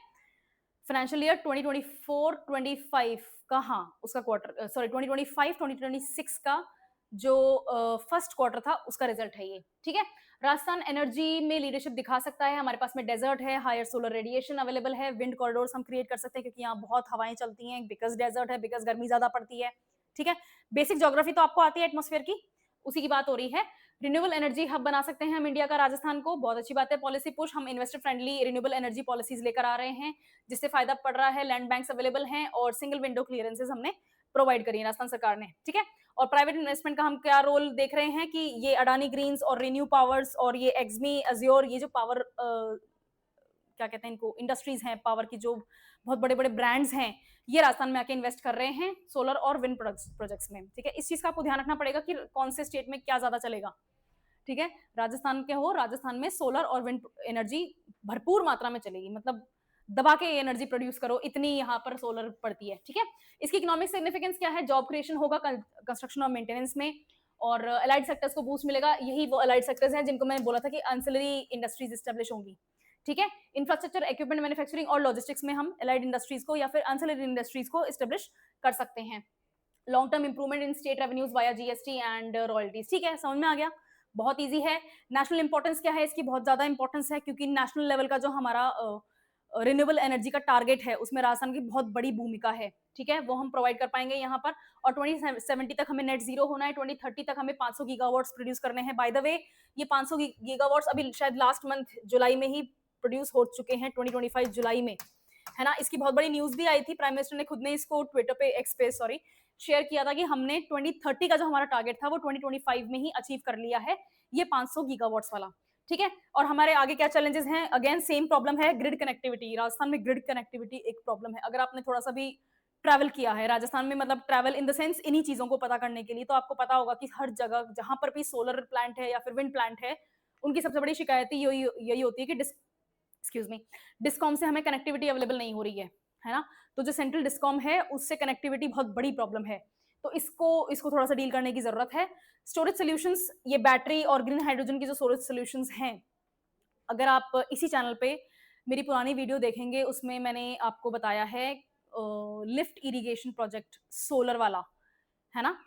फाइनेंशियल ईयर 2024-25 का, हाँ उसका क्वार्टर, सॉरी 2025-2026 का जो फर्स्ट क्वार्टर था उसका रिजल्ट है ये, ठीक है। राजस्थान एनर्जी में लीडरशिप दिखा सकता है, हमारे पास में डेजर्ट है, हायर सोलर रेडिएशन अवेलेबल है, विंड कॉरिडोर्स हम क्रिएट कर सकते हैं क्योंकि यहाँ बहुत हवाएं चलती हैं, बिकॉज डेजर्ट है, बिकॉज गर्मी ज्यादा पड़ती है, ठीक है। बेसिक ज्योग्राफी तो आपको आती है एटमॉस्फेयर की, उसी की बात हो रही है। रिन्यूएबल एनर्जी हब बना सकते हैं हम इंडिया का राजस्थान को, बहुत अच्छी बात है। पॉलिसी पुश, हम investor friendly renewable energy policies लेकर आ रहे हैं, जिससे फायदा पड़ रहा है, लैंड बैंक्स अवेलेबल हैं, और सिंगल विंडो क्लियरेंसेज हमने प्रोवाइड करी है राजस्थान सरकार ने, ठीक है। और प्राइवेट इन्वेस्टमेंट का हम क्या रोल देख रहे हैं कि ये अडानी ग्रीन्स और रिन्यू पावर्स और ये एक्समी अज्योर, ये जो पावर क्या कहते हैं इनको, इंडस्ट्रीज हैं पावर की, जो बहुत बड़े बड़े ब्रांड्स हैं, ये राजस्थान में आके इन्वेस्ट कर रहे हैं सोलर और विंड प्रोजेक्ट्स में, ठीक है। इस चीज का आपको ध्यान रखना पड़ेगा कि कौन से स्टेट में क्या ज्यादा चलेगा, ठीक है। राजस्थान के हो, राजस्थान में सोलर और विंड एनर्जी भरपूर मात्रा में चलेगी, मतलब दबा के एनर्जी प्रोड्यूस करो, इतनी यहाँ पर सोलर पड़ती है, ठीक है। इसकी इकोनॉमिक सिग्निफिकेंस क्या है, जॉब क्रिएशन होगा कंस्ट्रक्शन और मेंटेनेंस में, और अलाइड सेक्टर्स को बूस्ट मिलेगा, यही वो अलाइड सेक्टर्स हैं जिनको मैंने बोला था कि एंसिलरी इंडस्ट्रीज एस्टेब्लिश होंगी, ठीक है। इंफ्रास्ट्रक्चर, इक्विपमेंट, मैन्युफैक्चरिंग और लॉजिस्टिक्स में हम अलाइड इंडस्ट्रीज को या फिर एंसिलरी इंडस्ट्रीज को एस्टेब्लिश कर सकते हैं। Long term improvement in state revenues via GST and royalties, ठीक है, समझ में आ गया, बहुत इजी है। नेशनल इंपॉर्टेंस क्या है इसकी, बहुत ज्यादा इंपॉर्टेंस है, क्योंकि नेशनल लेवल का जो हमारा रिन्यूएबल एनर्जी का टारगेट है उसमें राजस्थान की बहुत बड़ी भूमिका है, ठीक है, वो हम प्रोवाइड कर पाएंगे यहाँ पर। और 2070 तक हमें नेट जीरो होना है, 2030 तक हमें 500 गीगावाट्स प्रोड्यूस करने हैं। बाय द वे, ये 500 गीगावाट्स अभी शायद लास्ट मंथ जुलाई में ही प्रोड्यूस हो चुके हैं, 2025 जुलाई में, है ना। इसकी बहुत बड़ी न्यूज भी आई थी, प्राइम मिनिस्टर ने खुद ने इसको ट्विटर पे, एक्स पे सॉरी, शेयर किया था कि हमने 2030 का जो हमारा टारगेट था वो 2025 में ही अचीव कर लिया है, ये 500 गीगावाट्स वाला, ठीक है। और हमारे आगे क्या चैलेंजेस हैं, अगेन सेम प्रॉब्लम है, ग्रिड कनेक्टिविटी। राजस्थान में ग्रिड कनेक्टिविटी एक प्रॉब्लम है, अगर आपने थोड़ा सा भी ट्रैवल किया है राजस्थान में, मतलब ट्रैवल इन द सेंस इन्हीं चीजों को पता करने के लिए, तो आपको पता होगा कि हर जगह जहां पर भी सोलर प्लांट है या फिर विंड प्लांट है, उनकी सबसे बड़ी शिकायत यही होती है कि एक्सक्यूज मी, डिस्कॉम से हमें कनेक्टिविटी अवेलेबल नहीं हो रही है ना। तो जो सेंट्रल डिस्कॉम है उससे कनेक्टिविटी बहुत बड़ी प्रॉब्लम है, तो इसको थोड़ा सा डील करने की जरूरत है। स्टोरेज सॉल्यूशंस, ये बैटरी और ग्रीन हाइड्रोजन की जो स्टोरेज सॉल्यूशंस हैं, अगर आप इसी चैनल पे मेरी पुरानी वीडियो देखेंगे, उसमें मैंने आपको बताया है लिफ्ट इरिगेशन प्रोजेक्ट सोलर वाला, है ना।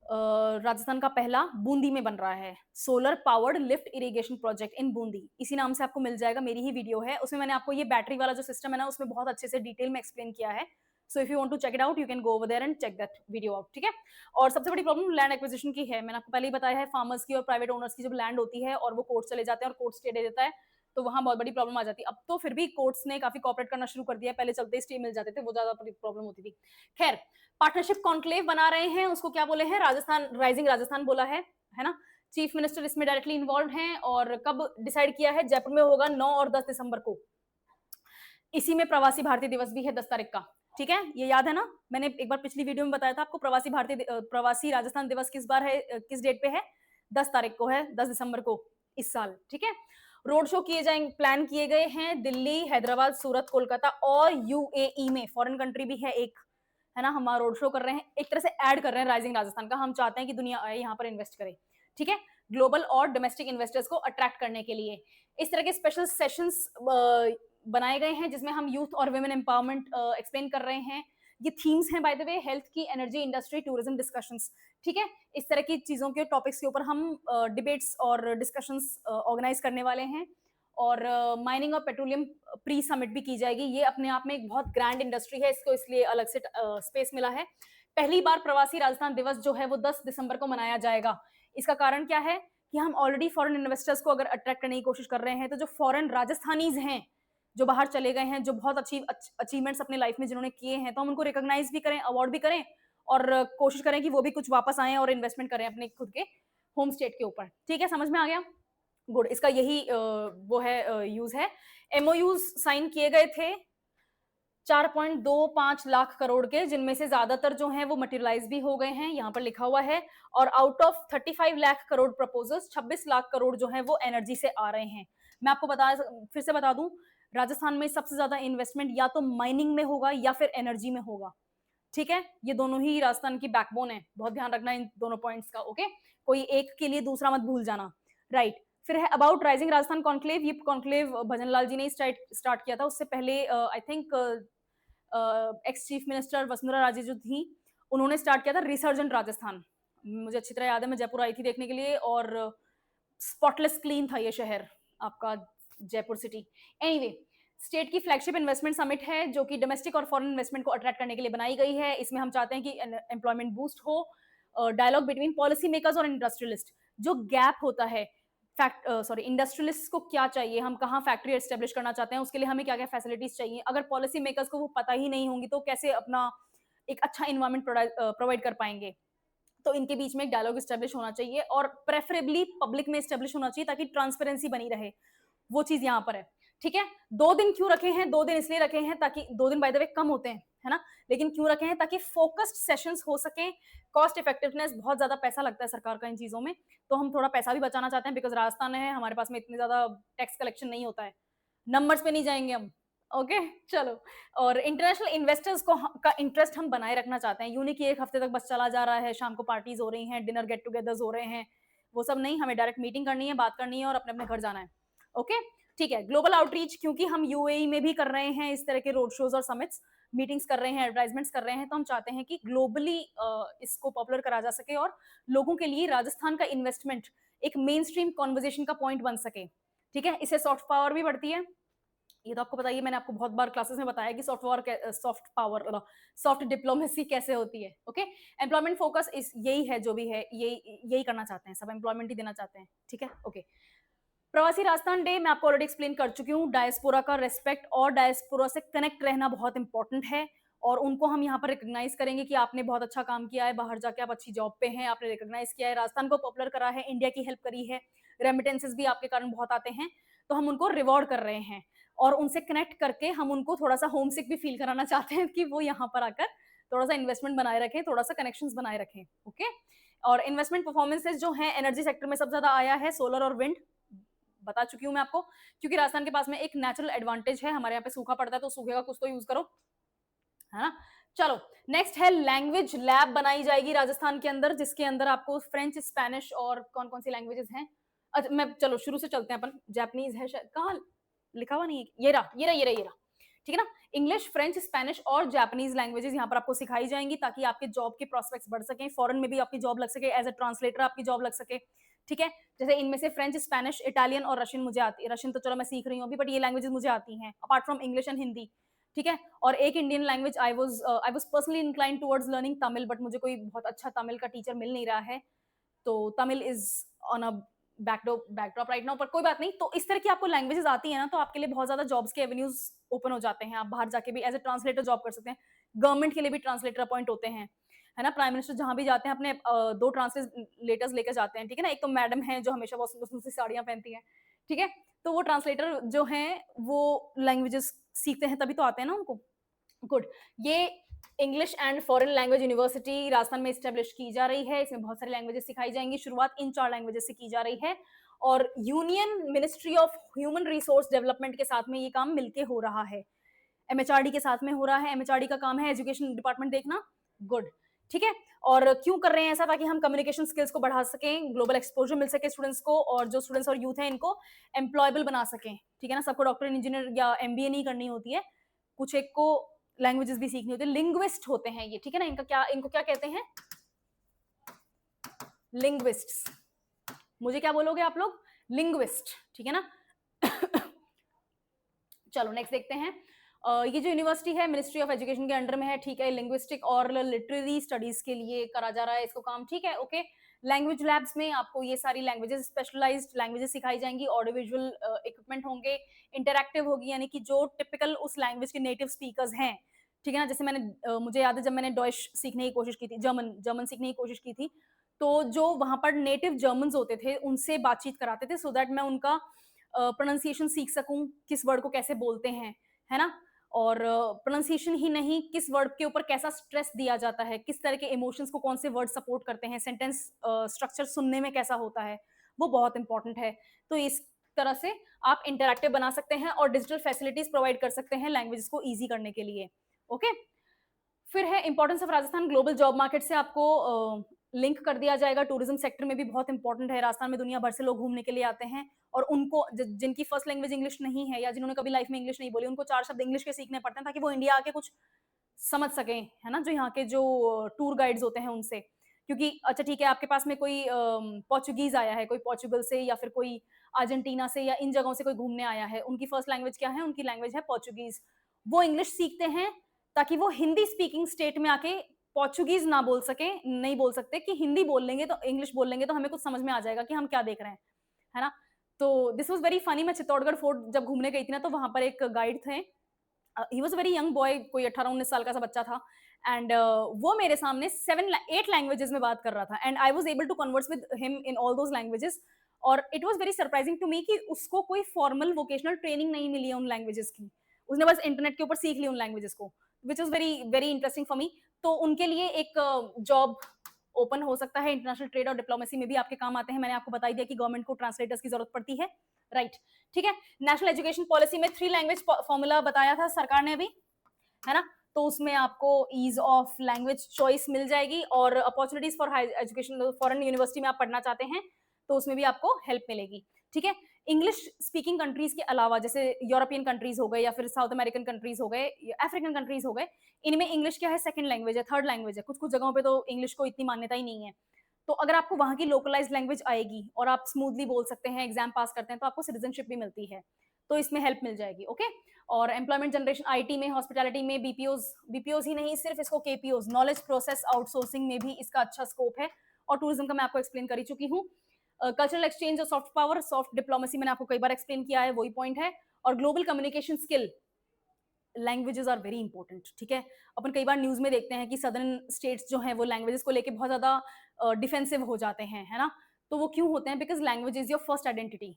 राजस्थान का पहला बूंदी में बन रहा है solar powered lift irrigation project in Bundi, इसी नाम से आपको मिल जाएगा, मेरी ही वीडियो है, उसमें मैंने आपको ये बैटरी वाला जो सिस्टम है ना, उसमें बहुत अच्छे से डिटेल में एक्सप्लेन किया है। So if you want to check it out, you can go over there and check that video out, ठीक है। और सबसे बड़ी प्रॉब्लम लैंड एक्विजिशन की है, मैंने आपको पहले ही बताया है, फार्मर्स की और प्राइवेट ओनर्स की जब लैंड होती है और वो कोर्ट चले जाते हैं और कोर्ट स्टे दे देता है, तो वहां बहुत बड़ी प्रॉब्लम आ जाती है। अब तो फिर भी कोर्ट्स ने काफी कॉपरेट करना शुरू कर दिया, पहले चलते स्टे मिल जाते थे, वो ज्यादा प्रॉब्लम होती थी। खैर, पार्टनरशिप कॉन्क्लेव बना रहे हैं, उसको क्या बोले हैं, राजस्थान राइजिंग राजस्थान बोला है ना। चीफ मिनिस्टर इसमें डायरेक्टली इन्वॉल्व हैं, और कब डिसाइड किया है, जयपुर में होगा 9 और 10 दिसंबर को। इसी में प्रवासी भारतीय दिवस भी है 10 तारीख का, ठीक है, ये याद है ना? मैंने एक बार पिछली वीडियो में बताया था आपको प्रवासी राजस्थान दिवस किस बार है, किस डेट पे है? 10 तारीख को है, 10 दिसंबर को इस साल, ठीक है। रोड शो किए जाएंगे, प्लान किए गए हैं दिल्ली, हैदराबाद, सूरत, कोलकाता और यूएई में, फॉरेन कंट्री भी है एक, है ना। हम रोड शो कर रहे हैं, एक तरह से ऐड कर रहे हैं राइजिंग राजस्थान का। हम चाहते हैं कि दुनिया आए यहाँ पर इन्वेस्ट करे, ठीक है, ग्लोबल और डोमेस्टिक इन्वेस्टर्स को अट्रैक्ट करने के लिए। इस तरह के स्पेशल सेशंस बनाए गए हैं जिसमें हम यूथ और वुमेन एम्पावरमेंट एक्सप्लेन कर रहे हैं। ये थीम्स हैं बाय द वे, हेल्थ की, एनर्जी, इंडस्ट्री, टूरिज्म डिस्कशंस, ठीक है। इस तरह की चीजों के टॉपिक्स के ऊपर हम डिबेट्स और डिस्कशंस ऑर्गेनाइज करने वाले हैं। और माइनिंग और पेट्रोलियम प्री समिट भी की जाएगी। ये अपने आप में एक बहुत ग्रैंड इंडस्ट्री है, इसको इसलिए अलग से स्पेस मिला है। पहली बार प्रवासी राजस्थान दिवस जो है वो 10 दिसंबर को मनाया जाएगा। इसका कारण क्या है कि हम ऑलरेडी फॉरेन इन्वेस्टर्स को अगर अट्रैक्ट करने की कोशिश कर रहे हैं, तो जो फॉरेन राजस्थानीज हैं जो बाहर चले गए हैं, जो बहुत अचीवमेंट्स अपने लाइफ में जिन्होंने किए हैं, तो हम उनको रिकॉग्नाइज भी करें, अवार्ड भी करें और कोशिश करें कि वो भी कुछ वापस आए और इन्वेस्टमेंट करें अपने खुद के होम स्टेट के ऊपर, ठीक है। समझ में आ गया? गुड। इसका यही वो है, यूज है। एमओयूज साइन किए गए थे 4.25 लाख करोड़ के, जिनमें से ज्यादातर जो हैं वो मटेरियलाइज भी हो गए हैं, यहाँ पर लिखा हुआ है। और out of 35 lakh crore proposals, 26 lakh crore जो है वो एनर्जी से आ रहे हैं। मैं आपको फिर से बता दूं, राजस्थान में सबसे ज्यादा इन्वेस्टमेंट या तो माइनिंग में होगा या फिर एनर्जी में होगा, ठीक है। ये दोनों ही राजस्थान की बैकबोन है, बहुत ध्यान रखना इन दोनों पॉइंट्स का, ओके। कोई एक के लिए दूसरा मत भूल जाना, राइट। फिर है अबाउट राइजिंग राजस्थान कॉन्क्लेव। ये कॉन्क्लेव भजन लाल जी ने स्टार्ट किया था। उससे पहले I think ex chief minister Vasundhara Raje जो थी, उन्होंने स्टार्ट किया था रिसर्जेंट राजस्थान। मुझे अच्छी तरह याद है, मैं जयपुर आई थी देखने के लिए, और स्पॉटलेस क्लीन था ये शहर आपका जयपुर सिटी। एनीवे, स्टेट की फ्लैगशिप इन्वेस्टमेंट समिट है जो कि डोमेस्टिक और फॉरेन इन्वेस्टमेंट को अट्रैक्ट करने के लिए बनाई गई है। इसमें हम चाहते हैं कि एम्प्लॉयमेंट बूस्ट हो, डायलॉग बिटवीन पॉलिसी मेकर्स और इंडस्ट्रियलिस्ट। जो गैप होता है इंडस्ट्रियलिस्ट को क्या चाहिए, हम कहाँ फैक्ट्री एस्टेब्लिश करना चाहते हैं, उसके लिए हमें क्या क्या फैसिलिटीज चाहिए, अगर पॉलिसी मेकर्स को वो पता ही नहीं होंगी तो कैसे अपना एक अच्छा इन्वायरमेंट प्रोवाइड कर पाएंगे। तो इनके बीच में एक डायलॉग एस्टेब्लिश होना चाहिए और प्रेफरेबली पब्लिक में एस्टेब्लिश होना चाहिए ताकि ट्रांसपेरेंसी बनी रहे। वो चीज यहाँ पर है, ठीक है। 2 दिन क्यों रखे हैं? 2 दिन इसलिए रखे हैं ताकि 2 दिन बाय द वे कम होते हैं, है ना, लेकिन क्यों रखे हैं? ताकि फोकस्ड सेशंस हो सके। कॉस्ट इफेक्टिवनेस, बहुत ज्यादा पैसा लगता है सरकार का इन चीजों में, तो हम थोड़ा पैसा भी बचाना चाहते हैं, बिकॉज राजस्थान है, हमारे पास में इतने ज्यादा टैक्स कलेक्शन नहीं होता है। नंबर्स पे नहीं जाएंगे हम, ओके चलो। और इंटरनेशनल इन्वेस्टर्स को का इंटरेस्ट हम बनाए रखना चाहते हैं। यूनिक एक हफ्ते तक बस चला जा रहा है, शाम को पार्टीज हो रही हैं, डिनर गेट टुगेदर्स हो रहे हैं, वो सब नहीं, हमें डायरेक्ट मीटिंग करनी है, बात करनी है और अपने अपने घर जाना है, ओके ठीक है। ग्लोबल आउटरीच, क्योंकि हम यूएई में भी कर रहे हैं इस तरह के रोड शोज और समिट्स, मीटिंग्स कर रहे हैं, एडवर्टाइजमेंट्स कर रहे हैं, तो हम चाहते हैं कि ग्लोबली इसको पॉपुलर करा जा सके और लोगों के लिए राजस्थान का इन्वेस्टमेंट एक मेन स्ट्रीम कॉन्वर्जेशन का पॉइंट बन सके, ठीक है। इससे सॉफ्ट पावर भी बढ़ती है, ये तो आपको बताइए, मैंने आपको बहुत बार क्लासेस में बताया कि सॉफ्ट डिप्लोमेसी कैसे होती है, ओके। एम्प्लॉयमेंट फोकस इस यही है, जो भी है यही करना चाहते हैं, सब एम्प्लॉयमेंट ही देना चाहते हैं, ठीक है, ओके। प्रवासी राजस्थान डे मैं आपको ऑलरेडी एक्सप्लेन कर चुकी हूँ। डायस्पोरा का रेस्पेक्ट और डायस्पोरा से कनेक्ट रहना बहुत इंपॉर्टेंट है, और उनको हम यहाँ पर रिकॉग्नाइज करेंगे कि आपने बहुत अच्छा काम किया है, बाहर जाके आप अच्छी जॉब पे हैं, आपने रिकॉग्नाइज किया है, राजस्थान को पॉपुलर करा है, इंडिया की हेल्प करी है, रेमिटेंसेस भी आपके कारण बहुत आते हैं, तो हम उनको रिवॉर्ड कर रहे हैं और उनसे कनेक्ट करके हम उनको थोड़ा सा होम सिक भी फील कराना चाहते हैं कि वो यहाँ पर आकर थोड़ा सा इन्वेस्टमेंट बनाए रखें, थोड़ा सा कनेक्शंस बनाए रखें, ओके। और इन्वेस्टमेंट परफॉर्मेंसेस जो है एनर्जी सेक्टर में सबसे ज्यादा आया है, सोलर और विंड, बता चुकी हूँ मैं आपको, क्योंकि राजस्थान के पास में एक नेचुरल एडवांटेज है, हमारे यहाँ पे सूखा पड़ता है तो सूखे का कुछ तो यूज करो, है ना। चलो नेक्स्ट है लैंग्वेज लैब बनाई जाएगी राजस्थान के अंदर, जिसके अंदर आपको फ्रेंच, स्पेनिश और कौन कौन सी लैंग्वेजेस हैं। अच्छा मैं चलो शुरू से चलते हैं अपन, जापानीज है शायद, कहाँ लिखा हुआ नहीं है, ये रहा, ठीक है ना। इंग्लिश, फ्रेंच, स्पेनिश और जापानीज लैंग्वेजेस यहाँ पर आपको सिखाई जाएंगी ताकि आपके जॉब के प्रोस्पेक्ट्स बढ़ सकें, फॉरेन में भी आपकी जॉब लग सके, एज ए ट्रांसलेटर आपकी जॉब लग सके, ठीक है। जैसे इनमें से फ्रेंच, स्पेनिश, इटालियन और रशियन मुझे आती है, रशियन तो चलो मैं सीख रही हूँ अभी, बट ये लैंग्वेजेस मुझे आती हैं apart from English and Hindi, ठीक है। और एक Indian language, I was personally inclined towards learning Tamil, but मुझे कोई बहुत अच्छा तमिल का टीचर मिल नहीं रहा है, तो Tamil is on a backdrop right now, पर कोई बात नहीं। तो इस तरह की आपको लैंग्वेजेस आती है ना, तो आपके लिए बहुत ज्यादा जॉब्स के एवेन्यूज ओपन हो जाते हैं, आप बाहर जाके भी एज ए ट्रांसलेटर जॉब कर सकते हैं, गवर्नमेंट के लिए भी ट्रांसलेटर अपॉइंट होते हैं, है ना। प्राइम मिनिस्टर जहां भी जाते हैं अपने 2 ट्रांसलेटर्स लेकर जाते हैं, ठीक है ना। एक तो मैडम है जो हमेशा बहुत सुंदर सुंदर साड़ियां पहनती हैं, ठीक है, तो वो ट्रांसलेटर जो हैं वो लैंग्वेजेस सीखते हैं तभी तो आते हैं ना उनको। गुड। ये English and foreign language university Rajasthan में इस्टेब्लिश की जा रही है। इसमें बहुत सारी लैंग्वेजेस सिखाई जाएंगी। शुरुआत इन 4 लैंग्वेजेस से की जा रही है और union ministry of human resource development के साथ में ये काम मिलके हो रहा है। एमएचआरडी के साथ में हो रहा है। एमएचआरडी का काम है एजुकेशन डिपार्टमेंट देखना। गुड। ठीक है। और क्यों कर रहे हैं ऐसा? ताकि हम कम्युनिकेशन स्किल्स को बढ़ा सकें, ग्लोबल एक्सपोजर मिल सके स्टूडेंट्स को, और जो स्टूडेंट्स और यूथ हैं इनको एम्प्लॉयबल बना सकें। ठीक है ना? सबको डॉक्टर इंजीनियर या एमबीए नहीं करनी होती है, कुछ एक को लैंग्वेजेस भी सीखनी होती है। लिंग्विस्ट होते हैं ये। ठीक है ना? इनको क्या कहते हैं? लिंग्विस्ट्स। मुझे क्या बोलोगे आप लोग? लिंग्विस्ट। ठीक है ना? चलो नेक्स्ट देखते हैं। ये जो यूनिवर्सिटी है मिनिस्ट्री ऑफ एजुकेशन के अंडर में है। ठीक है। लिंग्विस्टिक और लिटरेरी स्टडीज के लिए करा जा रहा है इसको काम। ठीक है। ओके। लैंग्वेज लैब्स में आपको ये सारी लैंग्वेजेस, स्पेशलाइज्ड लैंग्वेजेस सिखाई जाएंगी। ऑडियो विजुअल इक्विपमेंट होंगे, इंटरैक्टिव होगी, यानी कि जो टिपिकल उस लैंग्वेज के नेटिव स्पीकर्स हैं। ठीक है ना? जैसे मुझे याद है जब मैंने डॉइश सीखने की कोशिश की थी, जर्मन सीखने की कोशिश की थी, तो जो वहां पर नेटिव जर्मन्स होते थे उनसे बातचीत कराते थे, सो दैट मैं उनका प्रोनाउंसिएशन सीख सकूं, किस वर्ड को कैसे बोलते हैं, है ना? और प्रोनाउंसिएशन ही नहीं, किस वर्ड के ऊपर कैसा स्ट्रेस दिया जाता है, किस तरह के इमोशंस को कौन से वर्ड सपोर्ट करते हैं, सेंटेंस स्ट्रक्चर सुनने में कैसा होता है, वो बहुत इंपॉर्टेंट है। तो इस तरह से आप इंटरैक्टिव बना सकते हैं और डिजिटल फैसिलिटीज प्रोवाइड कर सकते हैं लैंग्वेजेस को ईजी करने के लिए। ओके। फिर है importance of Rajasthan global job market से आपको लिंक कर दिया जाएगा। टूरिज्म सेक्टर में भी बहुत इंपॉर्टेंट है। राजस्थान में दुनिया भर से लोग घूमने के लिए आते हैं, और उनको जिनकी फर्स्ट लैंग्वेज इंग्लिश नहीं है या जिन्होंने कभी लाइफ में इंग्लिश नहीं बोली, उनको 4 शब्द इंग्लिश के सीखने पड़ते हैं ताकि वो इंडिया आके कुछ समझ सकें, है ना? जो यहाँ के जो टूर गाइड्स होते हैं उनसे। क्योंकि अच्छा ठीक है, आपके पास में कोई पोर्चुगीज आया है, कोई पोर्चुगल से या फिर कोई अर्जेंटीना से या इन जगहों से कोई घूमने आया है, उनकी फर्स्ट लैंग्वेज क्या है? उनकी लैंग्वेज है पोर्चुगीज। वो इंग्लिश सीखते हैं ताकि वो हिंदी स्पीकिंग स्टेट में आके पोर्चुगीज ना बोल सके, नहीं बोल सकते कि हिंदी बोल लेंगे तो इंग्लिश बोल लेंगे तो हमें कुछ समझ में आ जाएगा कि हम क्या देख रहे हैं, है ना? तो दिस वाज वेरी फनी। मैं चित्तौड़गढ़ फोर्ट जब घूमने गई थी ना, तो वहां पर एक गाइड थे। He was very young boy, कोई 18-19 साल का सा बच्चा था, एंड वो मेरे सामने 8 लैंग्वेजेस में बात कर रहा था, and I was able to converse with him in all those languages. और it was very surprising to me कि उसको कोई फॉर्मल वोकेशनल ट्रेनिंग नहीं मिली है उन लैंग्वेजेस की, उसने बस इंटरनेट के ऊपर सीख ली उन लैंग्वेजेस को, which is very very interesting for me. तो उनके लिए एक जॉब ओपन हो सकता है। इंटरनेशनल ट्रेड और डिप्लोमेसी में भी आपके काम आते हैं। मैंने आपको बता दिया कि गवर्नमेंट को ट्रांसलेटर्स की जरूरत पड़ती है, राइट? ठीक है। नेशनल एजुकेशन पॉलिसी में 3 लैंग्वेज फॉर्मूला बताया था सरकार ने अभी, है ना? तो उसमें आपको ईज ऑफ लैंग्वेज चॉइस मिल जाएगी, और opportunities for high education, foreign university में आप पढ़ना चाहते हैं तो उसमें भी आपको हेल्प मिलेगी। ठीक है। इंग्लिश स्पीकिंग कंट्रीज के अलावा, जैसे यूरोपियन कंट्रीज हो गए या फिर साउथ अमेरिकन कंट्रीज हो गए, अफ्रीकन कंट्रीज हो गए, इनमें इंग्लिश क्या है? सेकंड लैंग्वेज है, थर्ड लैंग्वेज है। कुछ कुछ जगहों पे तो इंग्लिश को इतनी मान्यता ही नहीं है। तो अगर आपको वहां की लोकलाइज लैंग्वेज आएगी और आप स्मूथली बोल सकते हैं, एग्जाम पास करते हैं, तो आपको सिटीजनशिप भी मिलती है, तो इसमें हेल्प मिल जाएगी। ओके। और एम्प्लॉयमेंट जनरेशन आईटी में, हॉस्पिटैलिटी में, बीपीओज ही नहीं, सिर्फ इसको केपीओज, नॉलेज प्रोसेस आउटसोर्सिंग में भी इसका अच्छा स्कोप है। और टूरिज्म का मैं आपको एक्सप्लेन कर ही चुकी हूँ। कल्चरल एक्सचेंज और सॉफ्ट पावर, सॉफ्ट डिप्लोमेसी मैंने आपको कई बार एक्सप्लेन किया है, वही पॉइंट है। और global communication skill, languages are very important. ठीक है। अपन कई बार न्यूज में देखते हैं कि सदर्न स्टेट्स जो हैं वो लैंग्वेजेस को लेके बहुत ज्यादा डिफेंसिव हो जाते हैं, है ना? तो वो क्यों होते हैं? Because language is your first identity,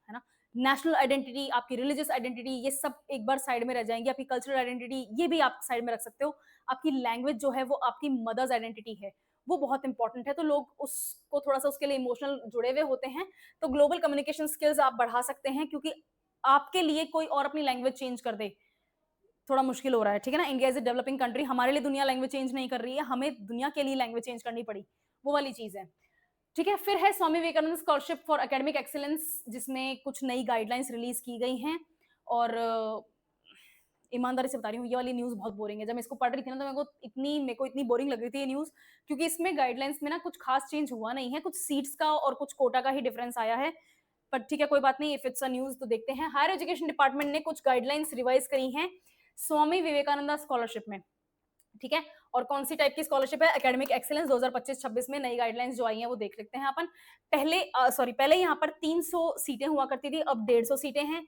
है ना? नेशनल आइडेंटिटी, आपकी रिलीजियस आइडेंटिटी, ये सब एक बार साइड में रह जाएंगी। आपकी कल्चरल आइडेंटिटी, ये भी आप साइड में रख सकते हो। आपकी लैंग्वेज जो है वो आपकी मदर्स आइडेंटिटी है, वो बहुत इंपॉर्टेंट है। तो लोग उसको थोड़ा सा उसके लिए इमोशनल जुड़े हुए होते हैं। तो ग्लोबल कम्युनिकेशन स्किल्स आप बढ़ा सकते हैं, क्योंकि आपके लिए कोई और अपनी लैंग्वेज चेंज कर दे थोड़ा मुश्किल हो रहा है। ठीक है ना? India is a developing country, हमारे लिए दुनिया लैंग्वेज चेंज नहीं कर रही है, हमें दुनिया के लिए लैंग्वेज चेंज करनी पड़ी, वो वाली चीज है। ठीक है। फिर है Swami Vivekananda scholarship for academic excellence, जिसमें कुछ नई गाइडलाइंस रिलीज की गई हैं। और ईमानदारी से बता रही हूँ, ये वाली न्यूज बहुत बोरिंग है। जब मैं इसको पढ़ रही थी ना, तो मेरे को इतनी बोरिंग लग रही थी ये न्यूज, क्योंकि इसमें गाइडलाइंस में ना कुछ खास चेंज हुआ नहीं है, कुछ सीट्स का और कुछ कोटा का ही डिफरेंस आया है। पर ठीक है, कोई बात नहीं, इफ इट्स अ न्यूज तो देखते हैं। हायर एजुकेशन डिपार्टमेंट ने कुछ गाइडलाइंस रिवाइज करी हैं स्वामी विवेकानंदा स्कॉलरशिप में। ठीक है। और कौन सी टाइप की स्कॉलरशिप है? एकेडमिक एक्सीलेंस 2025-26 में नई गाइडलाइंस जो आई हैं वो देख लेते हैं अपन। पहले यहाँ पर 300 सीटें हुआ करती थी, अब 150 सीटें हैं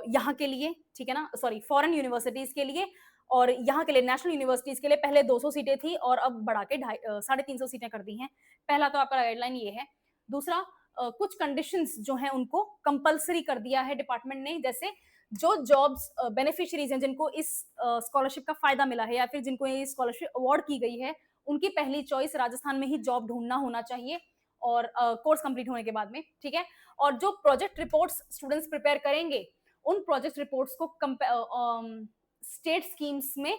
यहाँ के लिए। ठीक है ना? फॉरेन यूनिवर्सिटीज के लिए, और यहाँ के लिए नेशनल यूनिवर्सिटीज के लिए पहले 200 सीटें थी और अब बढ़ा के 350 सीटें कर दी हैं। पहला तो आपका गाइडलाइन ये है। दूसरा, कुछ कंडीशंस जो हैं उनको कंपलसरी कर दिया है डिपार्टमेंट ने। जैसे जो जॉब्स बेनिफिशियरीज हैं जिनको इस स्कॉलरशिप का फायदा मिला है या फिर जिनको ये स्कॉलरशिप अवार्ड की गई है, उनकी पहली चॉइस राजस्थान में ही जॉब ढूंढना होना चाहिए और कोर्स कंप्लीट होने के बाद में, ठीक है। और जो प्रोजेक्ट रिपोर्ट्स स्टूडेंट्स प्रिपेयर करेंगे, उन प्रोजेक्ट रिपोर्ट्स को स्टेट स्कीम्स में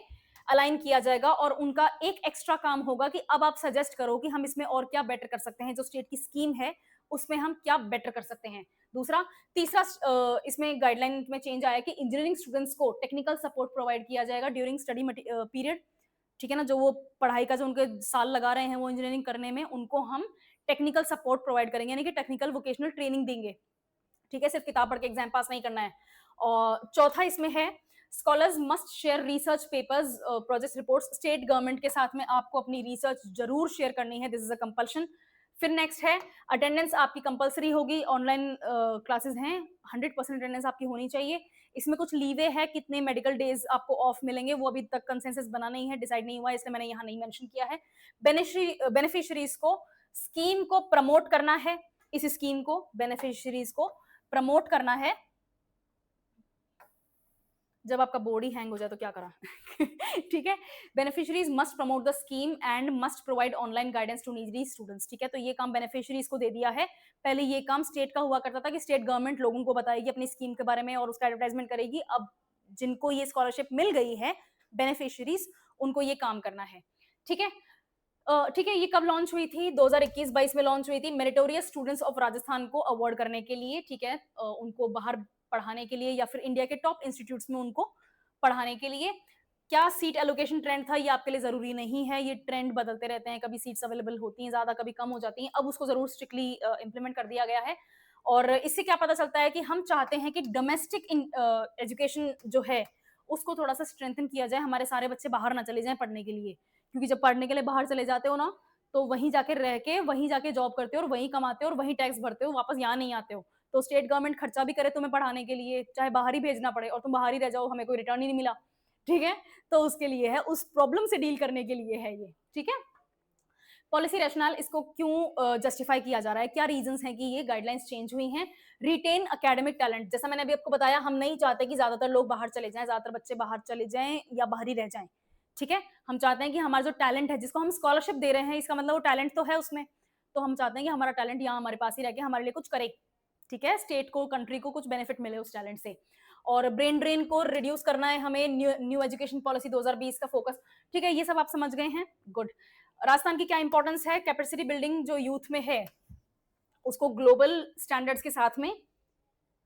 अलाइन किया जाएगा और उनका एक एक्स्ट्रा काम होगा कि अब आप सजेस्ट करो कि हम इसमें और क्या बेटर कर सकते हैं, जो स्टेट की स्कीम है उसमें हम क्या बेटर कर सकते हैं। तीसरा इसमें गाइडलाइन में चेंज आया कि इंजीनियरिंग स्टूडेंट्स को टेक्निकल सपोर्ट प्रोवाइड किया जाएगा ड्यूरिंग स्टडी पीरियड, ठीक है ना। जो वो पढ़ाई का जो उनके साल लगा रहे हैं वो इंजीनियरिंग करने में, उनको हम टेक्निकल सपोर्ट प्रोवाइड करेंगे, यानी कि टेक्निकल वोकेशनल ट्रेनिंग देंगे, ठीक है। सिर्फ किताब पढ़ के एग्जाम पास नहीं करना है। और चौथा इसमें है scholars must share research papers project reports, state government के साथ में आपको अपनी रिसर्च जरूर शेयर करनी है, दिस इज अ कंपल्शन। फिर नेक्स्ट है अटेंडेंस आपकी कंपलसरी होगी, ऑनलाइन क्लासेस हैं, 100% अटेंडेंस आपकी होनी चाहिए। इसमें कुछ लीवे है, कितने मेडिकल डेज आपको ऑफ मिलेंगे वो अभी तक कंसेंसस बना नहीं है, डिसाइड नहीं हुआ है, इसलिए मैंने यहाँ नहीं मेंशन किया है। बेनिफिशियरीज को स्कीम को प्रमोट करना है, इस स्कीम को बेनिफिशियरीज को प्रमोट करना है। जब आपका बोर्ड ही हैंग हो जाए तो क्या करा ठीक है। Beneficiaries must promote the scheme and must provide online guidance to needy students, ठीक है। तो ये काम बेनिफिशियरीज को दे दिया है। पहले ये काम स्टेट का हुआ करता था कि स्टेट गवर्नमेंट लोगों को बताएगी अपनी स्कीम के बारे में और उसका एडवर्टाइजमेंट करेगी। अब जिनको ये स्कॉलरशिप मिल गई है बेनिफिशियरीज, उनको ये काम करना है, ठीक है। ठीक है, ये कब लॉन्च हुई थी? 2021-22 में लॉन्च हुई थी, मेरिटोरियस स्टूडेंट्स ऑफ राजस्थान को अवार्ड करने के लिए, ठीक है। उनको बाहर पढ़ाने के लिए या फिर इंडिया के टॉप इंस्टीट्यूट्स में उनको पढ़ाने के लिए। क्या सीट एलोकेशन ट्रेंड था, ये आपके लिए जरूरी नहीं है, ये ट्रेंड बदलते रहते हैं, कभी सीट्स अवेलेबल होती हैं ज्यादा, कभी कम हो जाती हैं। अब उसको जरूर स्ट्रिक्टली इंप्लीमेंट कर दिया गया है। और इससे क्या पता चलता है कि हम चाहते हैं कि डोमेस्टिक एजुकेशन जो है उसको थोड़ा सा स्ट्रेंथन किया जाए, हमारे सारे बच्चे बाहर ना चले जाएं पढ़ने के लिए, क्योंकि जब पढ़ने के लिए बाहर चले जाते हो ना, तो वहीं जाके रह के वहीं जाके जॉब करते हो और वहीं कमाते हो और वहीं टैक्स भरते हो, वापस यहाँ नहीं आते हो। तो स्टेट गवर्नमेंट खर्चा भी करे तुम्हें पढ़ाने के लिए, चाहे बाहर ही भेजना पड़े और तुम बाहर ही रह जाओ, हमें कोई रिटर्न ही नहीं मिला, ठीक है। तो उसके लिए है, उस प्रॉब्लम से डील करने के लिए है ये, ठीक है। पॉलिसी रैशनल, इसको क्यों जस्टिफाई किया जा रहा है, क्या रीजंस हैं कि ये गाइडलाइंस चेंज हुई हैं? रिटेन एकेडमिक टैलेंट, जैसा मैंने अभी आपको बताया, हम नहीं चाहते कि ज्यादातर लोग बाहर चले जाएं, ज्यादातर बच्चे बाहर चले जाएं या बाहर ही रह जाएं, ठीक है। हम चाहते हैं कि हमारा जो टैलेंट है, जिसको हम स्कॉलरशिप दे रहे हैं, इसका मतलब वो टैलेंट तो है उसमें, तो हम चाहते हैं कि हमारा टैलेंट यहाँ हमारे पास ही रह के हमारे लिए कुछ करे, ठीक है। स्टेट को, कंट्री को कुछ बेनिफिट मिले उस टैलेंट से। और ब्रेन ड्रेन को रिड्यूस करना है हमें, न्यू एजुकेशन पॉलिसी 2020 का फोकस, ठीक है। ये सब आप समझ गए हैं, गुड। राजस्थान की क्या इंपॉर्टेंस है? कैपेसिटी बिल्डिंग जो यूथ में है उसको ग्लोबल स्टैंडर्ड्स के साथ में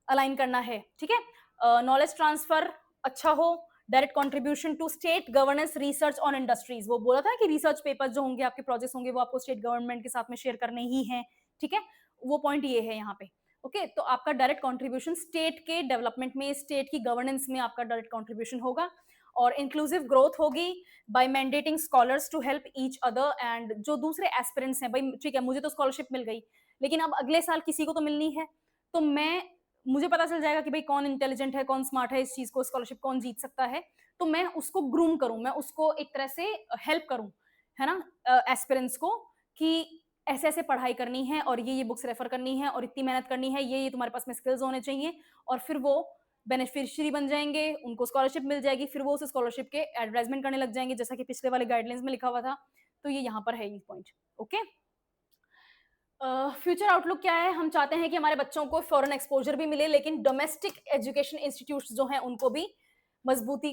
अलाइन करना है, ठीक है। नॉलेज ट्रांसफर अच्छा हो, direct contribution to state governance research on industries, वो बोला था कि रिसर्च पेपर जो होंगे, आपके प्रोजेक्ट्स होंगे, वो आपको स्टेट गवर्नमेंट के साथ में शेयर करने ही हैं, ठीक है। वो पॉइंट ये है यहाँ पे, ओके। तो आपका डायरेक्ट कंट्रीब्यूशन स्टेट के डेवलपमेंट में, स्टेट की गवर्नेंस में आपका डायरेक्ट कंट्रीब्यूशन होगा। और इंक्लूसिव ग्रोथ होगी by mandating scholars to help each other, and जो दूसरे एस्पिरेंट्स हैं, भाई ठीक है मुझे तो स्कॉलरशिप मिल गई, लेकिन अब अगले साल किसी को तो मिलनी है, तो मुझे पता चल जाएगा कि भाई कौन इंटेलिजेंट है, कौन स्मार्ट है, इस चीज को स्कॉलरशिप कौन जीत सकता है, तो मैं उसको ग्रूम करूं, मैं उसको एक तरह से हेल्प करूं, है ना, एस्पिरेंट्स को, कि ऐसे ऐसे पढ़ाई करनी है और ये बुक्स रेफर करनी है और इतनी मेहनत करनी है, ये तुम्हारे पास में स्किल्स होने चाहिए, और फिर वो बेनिफिशियरी बन जाएंगे, उनको स्कॉलरशिप मिल जाएगी, फिर वो उस स्कॉलरशिप के एडवर्टाइजमेंट करने लग जाएंगे, जैसा कि पिछले वाले गाइडलाइंस में लिखा हुआ था। तो ये यहाँ पर है ये पॉइंट, ओके। फ्यूचर आउटलुक क्या है? हम चाहते हैं कि हमारे बच्चों को फॉरेन एक्सपोजर भी मिले, लेकिन डोमेस्टिक एजुकेशन इंस्टीट्यूट्स जो हैं उनको भी मजबूती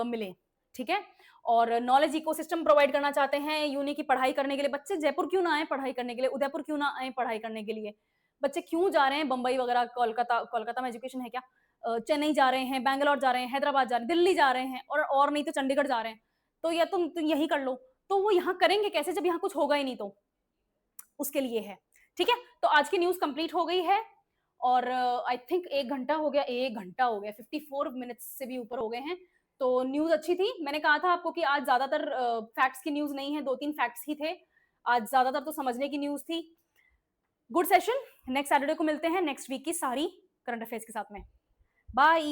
मिले, ठीक है। और नॉलेज इकोसिस्टम प्रोवाइड करना चाहते हैं यूनी की पढ़ाई करने के लिए। बच्चे जयपुर क्यों ना आए पढ़ाई करने के लिए, उदयपुर क्यों ना आए पढ़ाई करने के लिए? बच्चे क्यों जा रहे हैं बंबई वगैरह, कोलकाता में एजुकेशन है क्या? चेन्नई जा रहे हैं, बैंगलोर जा रहे हैं, हैदराबाद जा रहे हैं, दिल्ली जा रहे हैं, और नहीं तो चंडीगढ़ जा रहे हैं। तो या तुम यही कर लो, तो वो यहाँ करेंगे कैसे जब यहाँ कुछ होगा ही नहीं? तो उसके लिए है, ठीक है। तो आज की न्यूज कंप्लीट हो गई है, और आई थिंक 1 घंटा हो गया, 54 मिनट्स से भी ऊपर हो गए हैं। तो न्यूज अच्छी थी, मैंने कहा था आपको कि आज ज्यादातर फैक्ट्स की न्यूज नहीं है, 2-3 फैक्ट्स ही थे आज, ज्यादातर तो समझने की न्यूज थी। गुड सेशन, नेक्स्ट सैटरडे को मिलते हैं नेक्स्ट वीक की सारी करंट अफेयर्स के साथ में। बाय।